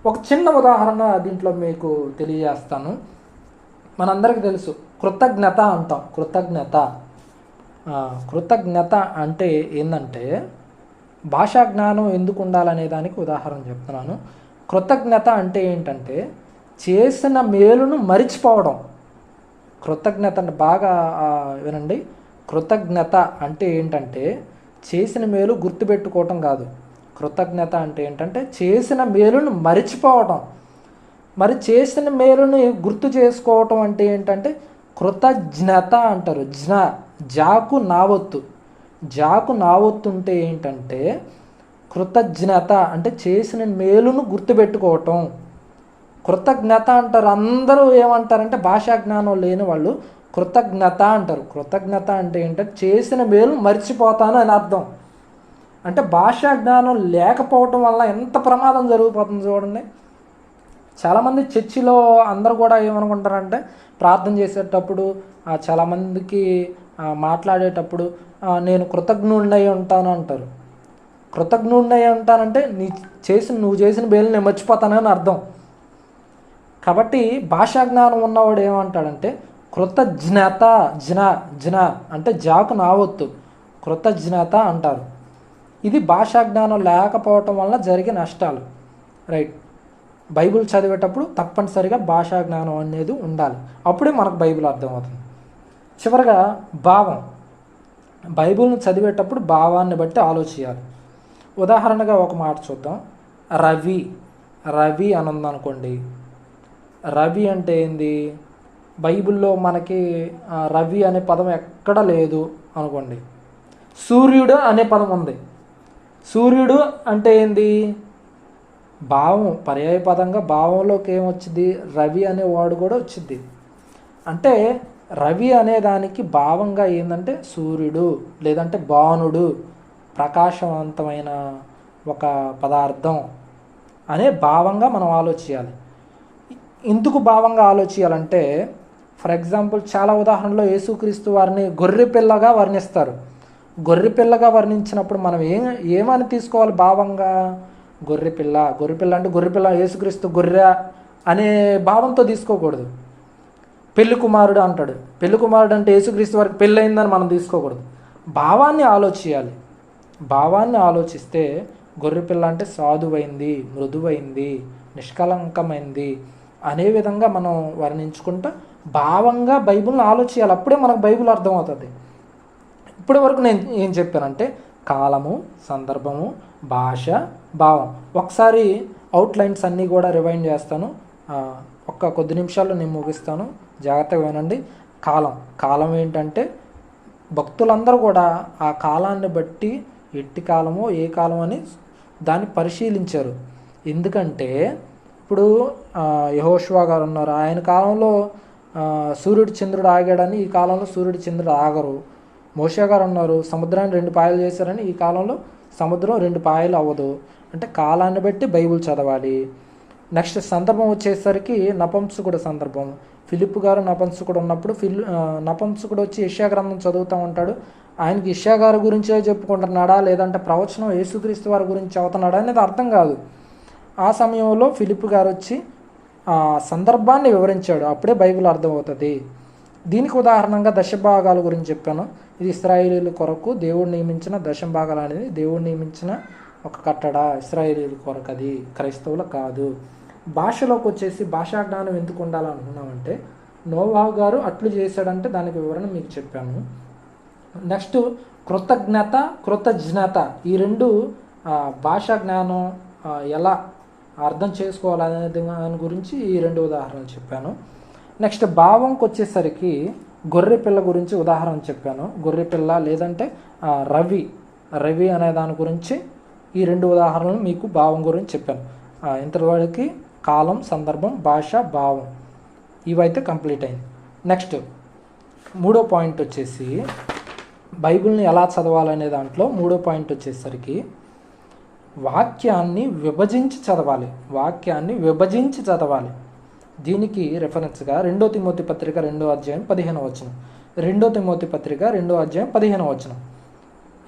ఒక చిన్న ఉదాహరణ దీంట్లో మీకు తెలియజేస్తాను. మనందరికీ తెలుసు కృతజ్ఞత అంటాం. కృతజ్ఞత అంటే ఏంటంటే భాషా జ్ఞానం ఎందుకు ఉండాలనే దానికి ఉదాహరణ చెప్తున్నాను. కృతజ్ఞత అంటే ఏంటంటే చేసిన మేలును మరిచిపోవడం. కృతజ్ఞత అంటే బాగా వినండి. కృతజ్ఞత అంటే ఏంటంటే చేసిన మేలు గుర్తుపెట్టుకోవటం కాదు. కృతజ్ఞత అంటే ఏంటంటే చేసిన మేలును మరిచిపోవటం. మరి చేసిన మేలుని గుర్తు చేసుకోవటం అంటే ఏంటంటే కృతజ్ఞత అంటారు. జాకు నావొత్తు ఉంటే ఏంటంటే కృతజ్ఞత అంటే చేసిన మేలును గుర్తుపెట్టుకోవటం. కృతజ్ఞత అంటారు. అందరూ ఏమంటారంటే భాషా జ్ఞానం లేని వాళ్ళు కృతజ్ఞత అంటారు. కృతజ్ఞత అంటే ఏంటంటే చేసిన మేలు మర్చిపోతాను అని అర్థం. అంటే భాషా జ్ఞానం లేకపోవటం వల్ల ఎంత ప్రమాదం జరిగిపోతుంది చూడండి. చాలామంది చర్చిలో అందరూ కూడా ఏమనుకుంటారంటే ప్రార్థన చేసేటప్పుడు చాలామందికి మాట్లాడేటప్పుడు నేను కృతజ్ఞుడినై ఉంటాను అంటారు. కృతజ్ఞుడినై ఉంటానంటే నువ్వు చేసిన మేలు నేను మర్చిపోతానని అర్థం. కాబట్టి భాషా జ్ఞానం ఉన్నవాడు ఏమంటాడంటే కృతజ్ఞత, జ్ఞ అంటే జాకు నావొత్తు, కృతజ్ఞత అంటారు. ఇది భాషా జ్ఞానం లేకపోవటం వల్ల జరిగే నష్టాలు. రైట్. బైబిల్ చదివేటప్పుడు తప్పనిసరిగా భాషా జ్ఞానం అనేది ఉండాలి. అప్పుడే మనకు బైబిల్ అర్థమవుతుంది. చివరగా భావం. బైబిల్ను చదివేటప్పుడు భావాన్ని బట్టి ఆలోచించాలి. ఉదాహరణగా ఒక మాట చూద్దాం. రవి అని ఉందనుకోండి. రవి అంటే ఏంది? బైబిల్లో మనకి రవి అనే పదం ఎక్కడ లేదు అనుకోండి. సూర్యుడు అనే పదం ఉంది. సూర్యుడు అంటే ఏంది? భావం, పర్యాయ పదంగా భావంలోకి ఏమొచ్చింది? రవి అనే వాడు కూడా వచ్చింది. అంటే రవి అనే దానికి భావంగా ఏంటంటే సూర్యుడు, లేదంటే బాణుడు, ప్రకాశవంతమైన ఒక పదార్థం అనే భావంగా మనం ఆలోచించాలి. ఎందుకు భావంగా ఆలోచించాలంటే ఫర్ ఎగ్జాంపుల్ చాలా ఉదాహరణలో యేసుక్రీస్తు వారిని గొర్రెపిల్లగా వర్ణిస్తారు. గొర్రెపిల్లగా వర్ణించినప్పుడు మనం ఏమని తీసుకోవాలి? భావంగా గొర్రెపిల్ల అంటే గొర్రెపిల్ల యేసుక్రీస్తు గొర్రె అనే భావంతో తీసుకోకూడదు. పెళ్లి కుమారుడు అంటాడు. పెళ్లి కుమారుడు అంటే యేసుక్రీస్తు వారికి పెళ్ళయిందని మనం తీసుకోకూడదు. భావాన్ని ఆలోచించాలి. భావాన్ని ఆలోచిస్తే గొర్రెపిల్ల అంటే సాధువైంది, మృదువైంది, నిష్కలంకమైంది అనే విధంగా మనం వర్ణించుకుంటూ భావంగా బైబిల్ని ఆలోచించాలి. అప్పుడే మనకు బైబిల్ అర్థమవుతుంది. ఇప్పటి వరకు నేను ఏం చెప్పానంటే కాలము, సందర్భము, భాష, భావం. ఒకసారి అవుట్లైన్స్ అన్నీ కూడా రివైండ్ చేస్తాను. కొద్ది నిమిషాల్లో నేను ముగిస్తాను, జాగ్రత్తగా వినండి. కాలం ఏంటంటే భక్తులందరూ కూడా ఆ కాలాన్ని బట్టి ఎట్టి కాలమో ఏ కాలం అని దాన్ని పరిశీలించారు. ఎందుకంటే ఇప్పుడు యెహోషువ గారు ఉన్నారు. ఆయన కాలంలో సూర్యుడు చంద్రుడు ఆగాడని ఈ కాలంలో సూర్యుడు చంద్రుడు ఆగరు. మోషే గారు ఉన్నారు, సముద్రాన్ని 2 పాయలు చేశారని ఈ కాలంలో సముద్రం 2 పాయలు అవ్వదు. అంటే కాలాన్ని బట్టి బైబిల్ చదవాలి. నెక్స్ట్ సందర్భం వచ్చేసరికి నపుంసకుడు సందర్భం. ఫిలిప్ గారు నపుంసకుడు ఉన్నప్పుడు నపుంసకుడు వచ్చి యెషయా గ్రంథం చదువుతూ ఉంటాడు. ఆయనకి యెషయా గారి గురించే చెప్పుకుంటున్నాడా లేదంటే ప్రవచనం యేసుక్రీస్తు వారి గురించి చదువుతున్నాడా అనేది అర్థం కాదు. ఆ సమయంలో ఫిలిప్ గారు వచ్చి ఆ సందర్భాన్ని వివరించాడు, అప్పుడే బైబిల్ అర్థమవుతుంది. దీనికి ఉదాహరణగా దశభాగాల గురించి చెప్పాను. ఇది ఇశ్రాయేలీయుల కొరకు దేవుడు నియమించిన దశభాగాలు అనేది దేవుడు నియమించిన ఒక కట్టడ, ఇశ్రాయేలీయుల కొరకు, అది క్రైస్తవుల కాదు. భాషలోకి వచ్చేసి భాషా జ్ఞానం ఎందుకు ఉండాలనుకున్నామంటే నోవాహు గారు అట్లు చేశాడంటే దానికి వివరణ మీకు చెప్పాను. నెక్స్ట్ కృతజ్ఞత, కృతజ్ఞత, ఈ రెండు భాషా జ్ఞానం ఎలా అర్థం చేసుకోవాలనే దాని గురించి ఈ రెండు ఉదాహరణలు చెప్పాను. నెక్స్ట్ భావంకి వచ్చేసరికి గొర్రె పిల్ల గురించి ఉదాహరణ చెప్పాను. గొర్రె పిల్ల లేదంటే రవి అనే దాని గురించి ఈ రెండు ఉదాహరణలు మీకు భావం గురించి చెప్పాను. ఇంతవరకు కాలం, సందర్భం, భాష, భావం ఇవైతే కంప్లీట్ అయింది. నెక్స్ట్ మూడో పాయింట్ వచ్చేసి బైబిల్ని ఎలా చదవాలనే దాంట్లో మూడో పాయింట్ వచ్చేసరికి వాక్యాన్ని విభజించి చదవాలి. దీనికి రెఫరెన్స్గా 2 తిమోతి పత్రిక 2వ అధ్యాయం 15వ వచనం. 2 తిమోతి పత్రిక 2వ అధ్యాయం 15వ వచనం.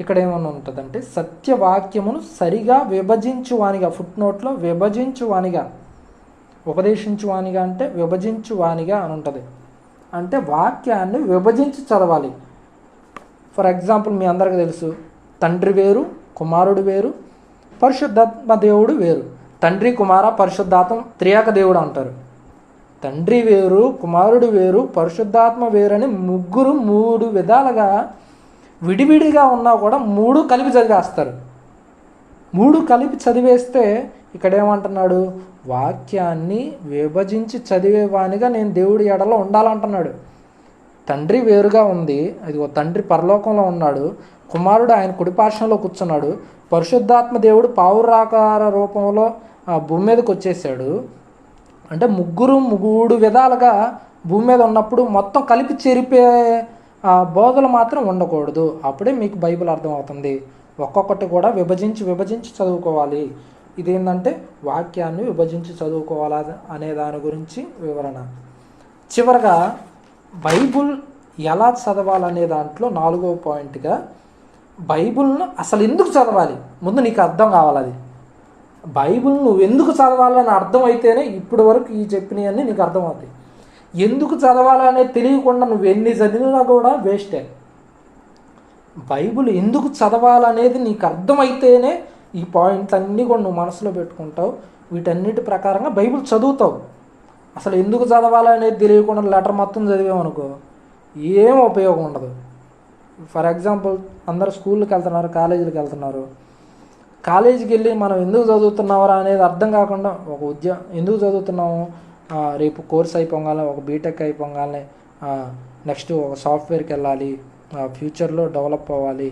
ఇక్కడ ఏమన్నా ఉంటుందంటే సత్యవాక్యమును సరిగా విభజించువానిగా, ఫుట్ నోట్లో విభజించువానిగా, ఉపదేశించువానిగా అంటే విభజించువానిగా అని ఉంటుంది. అంటే వాక్యాన్ని విభజించి చదవాలి. ఫర్ ఎగ్జాంపుల్ మీ అందరికీ తెలుసు, తండ్రి వేరు, కుమారుడు వేరు, పరిశుద్ధాత్మ దేవుడు వేరు. తండ్రి, కుమార, పరిశుద్ధాత్మ త్రియాక దేవుడు అంటారు. తండ్రి వేరు, కుమారుడు వేరు, పరిశుద్ధాత్మ వేరు అని ముగ్గురు 3 విధాలుగా విడివిడిగా ఉన్నా కూడా 3 కలిపి చదివేస్తారు. 3 కలిపి చదివేస్తే ఇక్కడ ఏమంటున్నాడు, వాక్యాన్ని విభజించి చదివేవానిగా నేను దేవుడి ఎడలో ఉండాలంటున్నాడు. తండ్రి వేరుగా ఉంది, అది తండ్రి పరలోకంలో ఉన్నాడు, కుమారుడు ఆయన కుడిపార్శ్వంలో కూర్చున్నాడు, పరిశుద్ధాత్మ దేవుడు పావురాకార రూపంలో భూమి మీదకి వచ్చేసాడు. అంటే 3 విధాలుగా భూమి మీద ఉన్నప్పుడు మొత్తం కలిపి చెరిపే బోధలు మాత్రం ఉండకూడదు. అప్పుడే మీకు బైబిల్ అర్థమవుతుంది. ఒక్కొక్కటి కూడా విభజించి చదువుకోవాలి. ఇదేంటంటే వాక్యాన్ని విభజించి చదువుకోవాలా అనే దాని గురించి వివరణ. చివరగా బైబిల్ ఎలా చదవాలనే దాంట్లో 4వ పాయింట్గా బైబిల్ను అసలు ఎందుకు చదవాలి, ముందు నీకు అర్థం కావాలి. అది బైబిల్ నువ్వు ఎందుకు చదవాలని అర్థమైతేనే ఇప్పటి వరకు ఈ చెప్పినవన్నీ నీకు అర్థమవుతాయి. ఎందుకు చదవాలనే తెలియకుండా నువ్వు ఎన్ని చదివినా కూడా వేస్టే. బైబిల్ ఎందుకు చదవాలనేది నీకు అర్థమైతేనే ఈ పాయింట్లన్నీ కూడా నువ్వు మనసులో పెట్టుకుంటావు. వీటన్నిటి ప్రకారంగా బైబిల్ చదువుతావు. అసలు ఎందుకు చదవాలనేది తెలియకుండా లెటర్ మొత్తం చదివామనుకో ఏం ఉపయోగం ఉండదు. ఫర్ ఎగ్జాంపుల్ అందరూ స్కూల్కి వెళ్తున్నారు, కాలేజీలకు వెళ్తున్నారు. కాలేజీకి వెళ్ళి మనం ఎందుకు చదువుతున్నావరా అనేది అర్థం కాకుండా ఎందుకు చదువుతున్నాము, రేపు కోర్స్ అయిపోగానే ఒక బీటెక్ అయిపోగానే నెక్స్ట్ ఒక సాఫ్ట్వేర్కి వెళ్ళాలి, ఫ్యూచర్లో డెవలప్ అవ్వాలి,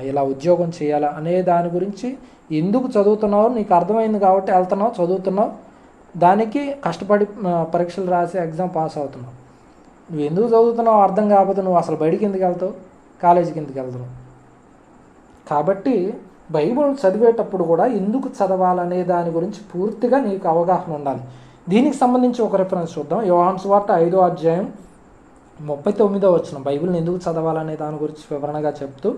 ఇలా ఉద్యోగం చేయాలా అనే దాని గురించి ఎందుకు చదువుతున్నావు నీకు అర్థమైంది కాబట్టి వెళ్తున్నావు, చదువుతున్నావు, దానికి కష్టపడి పరీక్షలు రాసి ఎగ్జామ్ పాస్ అవుతున్నావు. నువ్వు ఎందుకు చదువుతున్నావు అర్థం కాకపోతే నువ్వు అసలు బయటికి ఎందుకు వెళ్తావు, కాలేజీకి ఎందుకు వెళ్తున్నావు? కాబట్టి బైబిల్ చదివేటప్పుడు కూడా ఎందుకు చదవాలనే దాని గురించి పూర్తిగా నీకు అవగాహన ఉండాలి. దీనికి సంబంధించి ఒక రిఫరెన్స్ చూద్దాం. యోహాను సువార్త 5వ అధ్యాయం 39వ వచనం. బైబిల్ని ఎందుకు చదవాలనే దాని గురించి వివరణగా చెప్తూ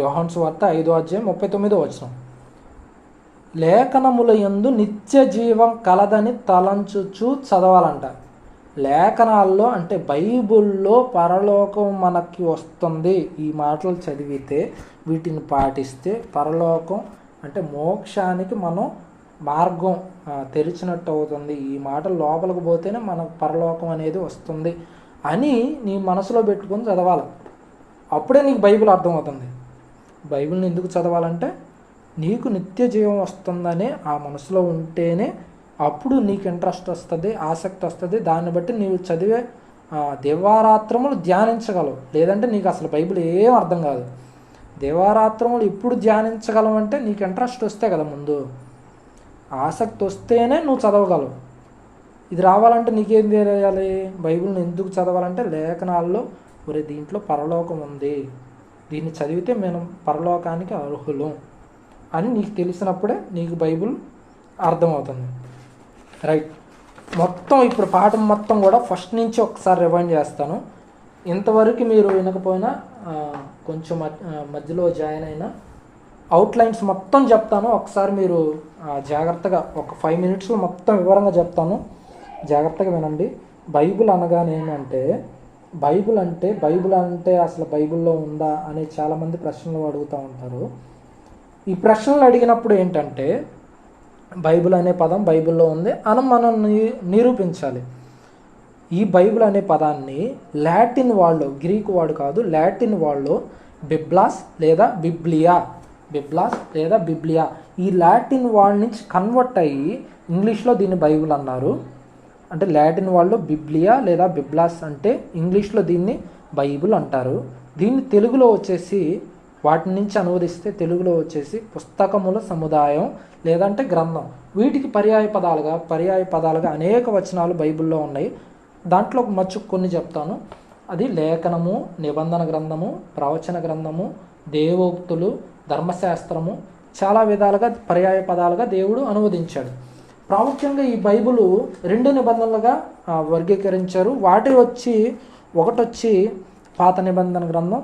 యోహాను సువార్త 5వ అధ్యాయం 39వ వచనం. లేఖనముల యందు నిత్య జీవం కలదని తలంచుచూ చదవాలంట. లేఖనాల్లో అంటే బైబిల్లో పరలోకం మనకి వస్తుంది. ఈ మాటలు చదివితే వీటిని పాటిస్తే పరలోకం అంటే మోక్షానికి మనం మార్గం తెరిచినట్టు అవుతుంది. ఈ మాటలు లోపలికి పోతేనే మనకు పరలోకం అనేది వస్తుంది అని నీ మనసులో పెట్టుకొని చదవాలి. అప్పుడే నీకు బైబిల్ అర్థమవుతుంది. బైబిల్ని ఎందుకు చదవాలంటే నీకు నిత్య జీవం వస్తుందనే ఆ మనసులో ఉంటేనే అప్పుడు నీకు ఇంట్రెస్ట్ వస్తుంది, ఆసక్తి వస్తుంది. దాన్ని బట్టి నీవు చదివే దివారాత్రములు ధ్యానించగలవు. లేదంటే నీకు అసలు బైబిల్ ఏం అర్థం కాదు. దివారాత్రములు ఇప్పుడు ధ్యానించగలవంటే నీకు ఇంట్రెస్ట్ వస్తే కదా, ముందు ఆసక్తి వస్తేనే నువ్వు చదవగలవు. ఇది రావాలంటే నీకేం తెలియాలి? బైబిల్ని ఎందుకు చదవాలంటే లేఖనాల్లో ఒరే దీంట్లో పరలోకం ఉంది, దీన్ని చదివితే మనం పరలోకానికి అర్హులం అని నీకు తెలిసినప్పుడే నీకు బైబిల్ అర్థమవుతుంది. రైట్. మొత్తం ఇప్పుడు పాఠం మొత్తం కూడా ఫస్ట్ నుంచి ఒకసారి రివైండ్ చేస్తాను. ఇంతవరకు మీరు వినకపోయినా కొంచెం మధ్యలో జాయిన్ అయినా అవుట్లైన్స్ మొత్తం చెప్తాను. ఒకసారి మీరు జాగ్రత్తగా ఒక 5 minutesలో మొత్తం వివరంగా చెప్తాను. జాగ్రత్తగా వినండి. బైబిల్ అనగానే ఏమంటే బైబిల్ అంటే అసలు బైబిల్లో ఉందా అని చాలామంది ప్రశ్నలు అడుగుతూ ఉంటారు. ఈ ప్రశ్నలు అడిగినప్పుడు ఏంటంటే బైబిల్ అనే పదం బైబిల్లో ఉంది అని మనం నిరూపించాలి. ఈ బైబిల్ అనే పదాన్ని లాటిన్ వాళ్ళు, గ్రీకు వాడు కాదు, లాటిన్ వాళ్ళు బిబ్లాస్ లేదా బిబ్లియా ఈ లాటిన్ వాళ్ళ నుంచి కన్వర్ట్ అయ్యి ఇంగ్లీష్లో దీన్ని బైబిల్ అన్నారు. అంటే లాటిన్ వాళ్ళు బిబ్లియా లేదా బిబ్లాస్ అంటే ఇంగ్లీష్లో దీన్ని బైబిల్ అంటారు. దీన్ని తెలుగులో వచ్చేసి వాటి నుంచి అనువదిస్తే తెలుగులో వచ్చేసి పుస్తకముల సముదాయం లేదంటే గ్రంథం. వీటికి పర్యాయ పదాలుగా అనేక వచనాలు బైబిల్లో ఉన్నాయి. దాంట్లో కొన్ని చెప్తాను. అది లేఖనము, నిబంధన గ్రంథము, ప్రవచన గ్రంథము, దేవోక్తులు, ధర్మశాస్త్రము, చాలా విధాలుగా పర్యాయ పదాలుగా దేవుడు అనువదించాడు. ప్రాముఖ్యంగా ఈ బైబిలు 2 నిబంధనలుగా వర్గీకరించారు. ఒకటొచ్చి పాత నిబంధన గ్రంథం,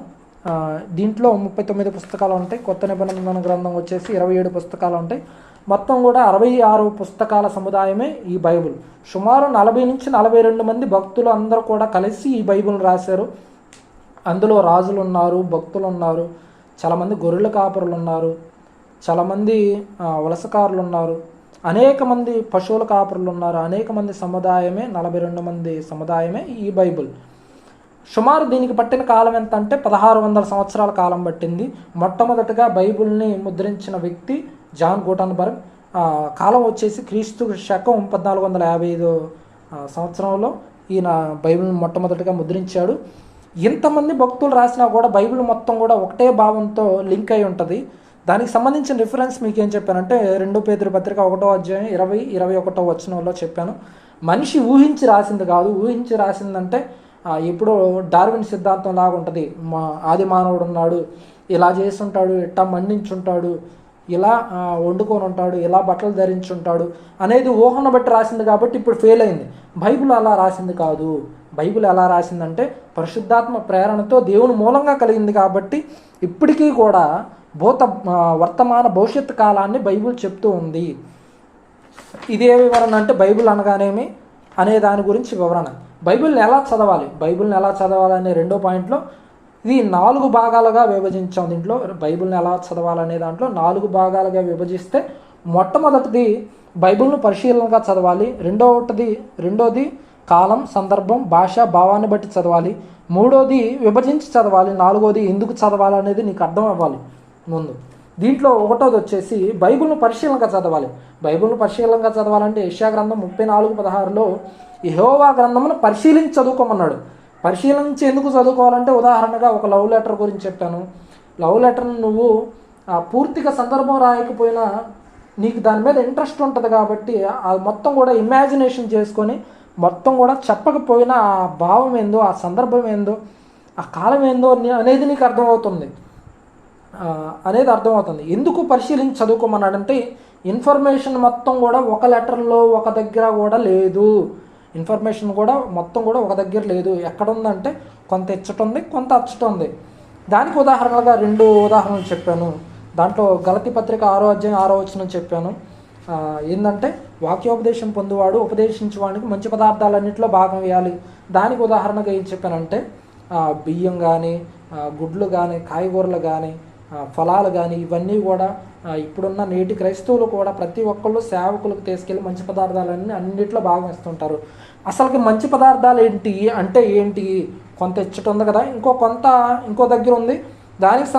దీంట్లో 39 పుస్తకాలు ఉంటాయి. కొత్త నిబంధన గ్రంథం వచ్చేసి 27 పుస్తకాలు ఉంటాయి. మొత్తం కూడా 66 పుస్తకాల సముదాయమే ఈ బైబిల్. సుమారు 40 నుంచి 42 మంది భక్తులు అందరూ కూడా కలిసి ఈ బైబిల్ని రాశారు. అందులో రాజులు ఉన్నారు, భక్తులు ఉన్నారు, చాలామంది గొర్రెల కాపరులు ఉన్నారు, చాలామంది వలసకారులు ఉన్నారు, అనేక మంది పశువుల కాపరులు ఉన్నారు, అనేక మంది సముదాయమే 42 మంది సముదాయమే ఈ బైబిల్. సుమారు దీనికి పట్టిన కాలం ఎంత అంటే 1600 సంవత్సరాల కాలం పట్టింది. మొట్టమొదటిగా బైబిల్ని ముద్రించిన వ్యక్తి జాన్ గూటన్బర్గ్. కాలం వచ్చేసి క్రీస్తు శకం 1455 సంవత్సరంలో ఈయన బైబిల్ని మొట్టమొదటిగా ముద్రించాడు. ఇంతమంది భక్తులు రాసినా కూడా బైబిల్ మొత్తం కూడా ఒకటే భావంతో లింక్ అయి ఉంటుంది. దానికి సంబంధించిన రిఫరెన్స్ మీకు ఏం చెప్పానంటే 2 పేతురు పత్రిక 1వ అధ్యాయం 20-21 వచనంలో చెప్పాను. మనిషి ఊహించి రాసింది కాదు. ఊహించి రాసిందంటే ఎప్పుడో డార్విన్ సిద్ధాంతం లాగా ఉంటుంది. ఆది మానవుడు ఉన్నాడు, ఇలా చేస్తుంటాడు, ఇట్టా మండించుంటాడు, ఇలా వండుకొని ఉంటాడు, ఇలా బట్టలు ధరించుంటాడు అనేది ఊహను బట్టి రాసింది కాబట్టి ఇప్పుడు ఫెయిల్ అయింది. బైబిల్ అలా రాసింది కాదు. బైబిల్ ఎలా రాసిందంటే పరిశుద్ధాత్మ ప్రేరణతో దేవుని మూలంగా కలిగింది కాబట్టి ఇప్పటికీ కూడా వర్తమాన భవిష్యత్తు కాలాన్ని బైబిల్ చెప్తూ ఉంది. ఇదే వివరణ అంటే బైబిల్ అనగానేమి అనే దాని గురించి వివరణ. బైబిల్ని ఎలా చదవాలి అనే 2వ పాయింట్లో ఇది 4 భాగాలుగా విభజించాం. దీంట్లో బైబిల్ని ఎలా చదవాలనే దాంట్లో 4 భాగాలుగా విభజిస్తే మొట్టమొదటిది బైబిల్ను పరిశీలనగా చదవాలి. రెండోది కాలం, సందర్భం, భాష, భావాన్ని బట్టి చదవాలి. 3వది విభజించి చదవాలి. 4వది ఎందుకు చదవాలి అనేది నీకు అర్థం అవ్వాలి ముందు. దీంట్లో 1వది వచ్చేసి బైబిల్ను పరిశీలనగా చదవాలి. బైబిల్ను పరిశీలనగా చదవాలంటే యెషయా గ్రంథం 34:16లో యెహోవా గ్రంథమును పరిశీలించి చదువుకోమన్నాడు. పరిశీలించి ఎందుకు చదువుకోవాలంటే ఉదాహరణగా ఒక లవ్ లెటర్ గురించి చెప్పాను. లవ్ లెటర్ను నువ్వు పూర్తిగా సందర్భం రాయకపోయినా నీకు దాని మీద ఇంట్రెస్ట్ ఉంటుంది కాబట్టి అది మొత్తం కూడా ఇమాజినేషన్ చేసుకొని మొత్తం కూడా చెప్పకపోయినా ఆ భావం ఏందో, ఆ సందర్భం ఏందో, ఆ కాలం ఏందో అనేది నీకు అర్థమవుతుంది. ఎందుకు పరిశీలించి చదువుకోమన్నాడంటే ఇన్ఫర్మేషన్ మొత్తం కూడా ఒక లెటర్లో ఒక దగ్గర కూడా లేదు. ఇన్ఫర్మేషన్ కూడా మొత్తం కూడా ఒక దగ్గర లేదు. ఎక్కడ ఉందంటే కొంత ఇచ్చటుంది, కొంత అచ్చటుంది. దానికి ఉదాహరణగా 2 ఉదాహరణలు చెప్పాను. దాంట్లో గలతీ పత్రిక 6వ అధ్యాయం 6వ వచనం చెప్పాను. ఏంటంటే వాక్యోపదేశం పొందువాడు ఉపదేశించేవాడికి మంచి పదార్థాలన్నింటిలో భాగం వేయాలి. దానికి ఉదాహరణగా ఏం చెప్పానంటే బియ్యం కానీ, గుడ్లు కానీ, కాయగూరలు కానీ, ఫలాలు కానీ ఇవన్నీ కూడా ఇప్పుడున్న నేటి క్రైస్తవులు కూడా ప్రతి ఒక్కళ్ళు సేవకులకు తీసుకెళ్ళి మంచి పదార్థాలన్నీ అన్నింటిలో భాగం ఇస్తుంటారు. అసలుకి మంచి పదార్థాలు ఏంటి? కొంత ఇచ్చట ఉంది కదా, ఇంకో దగ్గర ఉంది. దానికి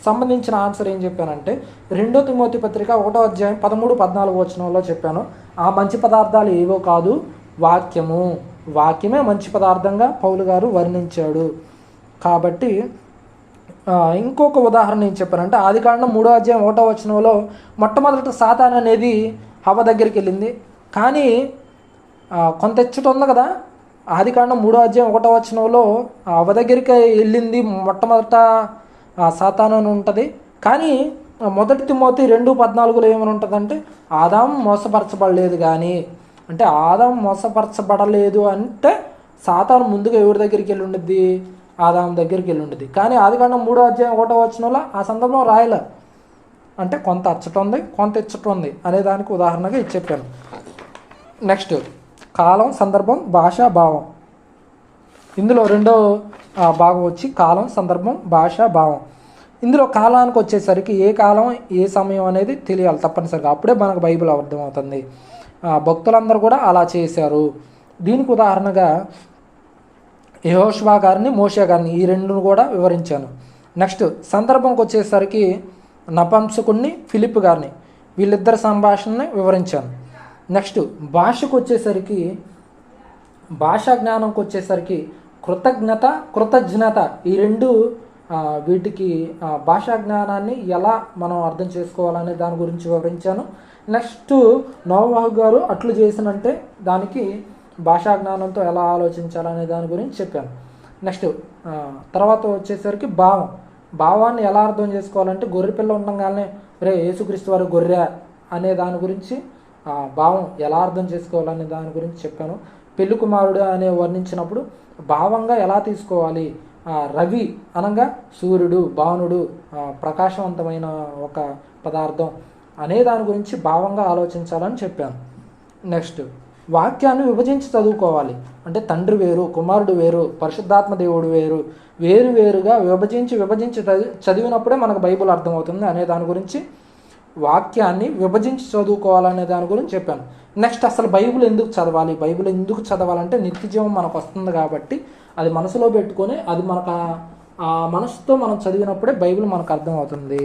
సంబంధించిన ఆన్సర్ ఏం చెప్పానంటే 2 తిమోతి పత్రిక 1వ అధ్యాయం 13-14 వచనంలో చెప్పాను. ఆ మంచి పదార్థాలు ఏవో కాదు, వాక్యమే మంచి పదార్థంగా పౌలు గారు వర్ణించాడు. కాబట్టి ఇంకొక ఉదాహరణ ఏం చెప్పారంటే ఆదికాండం 3వ అధ్యాయం 1వ వచనంలో మొట్టమొదట సాతాను అనేది హవ్వ దగ్గరికి వెళ్ళింది. కానీ కొంత ఇచ్చట ఉంది కదా, ఆదికాండం 3వ అధ్యాయం 1వ వచనంలో హవ్వ దగ్గరికి వెళ్ళింది మొట్టమొదట సాతాను అని ఉంటుంది. కానీ 1 తిమోతి 2:14లో ఏమని ఉంటుందంటే ఆదాము మోసపరచబడలేదు. కానీ అంటే ఆదాము మోసపరచబడలేదు అంటే సాతాను ముందుగా ఎవరి దగ్గరికి వెళ్ళి ఉండిద్ది? ఆదాము దగ్గరికి వెళ్ళి ఉండిద్ది. కానీ ఆదికాండం 3వ అధ్యాయం 1వ వచనంలో ఆ సందర్భం రాయలే. అంటే కొంత అచ్చట ఉంది, కొంత ఇచ్చట ఉంది అనే దానికి ఉదాహరణగా ఇది చెప్పాను. నెక్స్ట్ కాలం, సందర్భం, భాష, భావం. ఇందులో రెండో భాగం వచ్చి కాలం, సందర్భం, భాష, భావం. ఇందులో కాలానికి వచ్చేసరికి ఏ కాలం ఏ సమయం అనేది తెలియాలి తప్పనిసరిగా, అప్పుడే మనకు బైబిల్ అర్థమవుతుంది. భక్తులందరూ కూడా అలా చేశారు. దీనికి ఉదాహరణగా యెహోషువ గారిని, మోషే గారిని, ఈ రెండును కూడా వివరించాను. నెక్స్ట్ సందర్భంకి వచ్చేసరికి నపుంసకుడిని, ఫిలిప్ గారిని, వీళ్ళిద్దరి సంభాషణని వివరించాను. నెక్స్ట్ భాషకు వచ్చేసరికి, భాషా జ్ఞానంకి వచ్చేసరికి కృతజ్ఞత, కృతజ్ఞత, ఈ రెండు వీటికి భాషా జ్ఞానాన్ని ఎలా మనం అర్థం చేసుకోవాలనే దాని గురించి వివరించాను. నెక్స్ట్ నోవాహు గారు అట్లు చేసినంటే దానికి భాషా జ్ఞానంతో ఎలా ఆలోచించాలనే దాని గురించి చెప్పాను. నెక్స్ట్ తర్వాత వచ్చేసరికి భావం, భావాన్ని ఎలా అర్థం చేసుకోవాలంటే గొర్రెపిల్ల ఉండగానే రే యేసుక్రీస్తు వారు గొర్రె అనే దాని గురించి భావం ఎలా అర్థం చేసుకోవాలనే దాని గురించి చెప్పాను. పెళ్లి కుమారుడు అనే వర్ణించినప్పుడు భావంగా ఎలా తీసుకోవాలి, రవి అనగా సూర్యుడు, భానుడు, ప్రకాశవంతమైన ఒక పదార్థం అనే దాని గురించి భావంగా ఆలోచించాలని చెప్పాను. నెక్స్ట్ వాక్యాన్ని విభజించి చదువుకోవాలి, అంటే తండ్రి వేరు, కుమారుడు వేరు, పరిశుద్ధాత్మ దేవుడు వేరు, వేరుగా విభజించి చదివినప్పుడే మనకు బైబిల్ అర్థమవుతుంది అనే దాని గురించి, వాక్యాన్ని విభజించి చదువుకోవాలనే దాని గురించి చెప్పాను. నెక్స్ట్ అసలు బైబిల్ ఎందుకు చదవాలి, బైబిల్ ఎందుకు చదవాలంటే నిత్యజీవం మనకు వస్తుంది కాబట్టి అది మనసులో పెట్టుకొని అది మనకు ఆ మనసుతో మనం చదివినప్పుడే బైబిల్ మనకు అర్థమవుతుంది.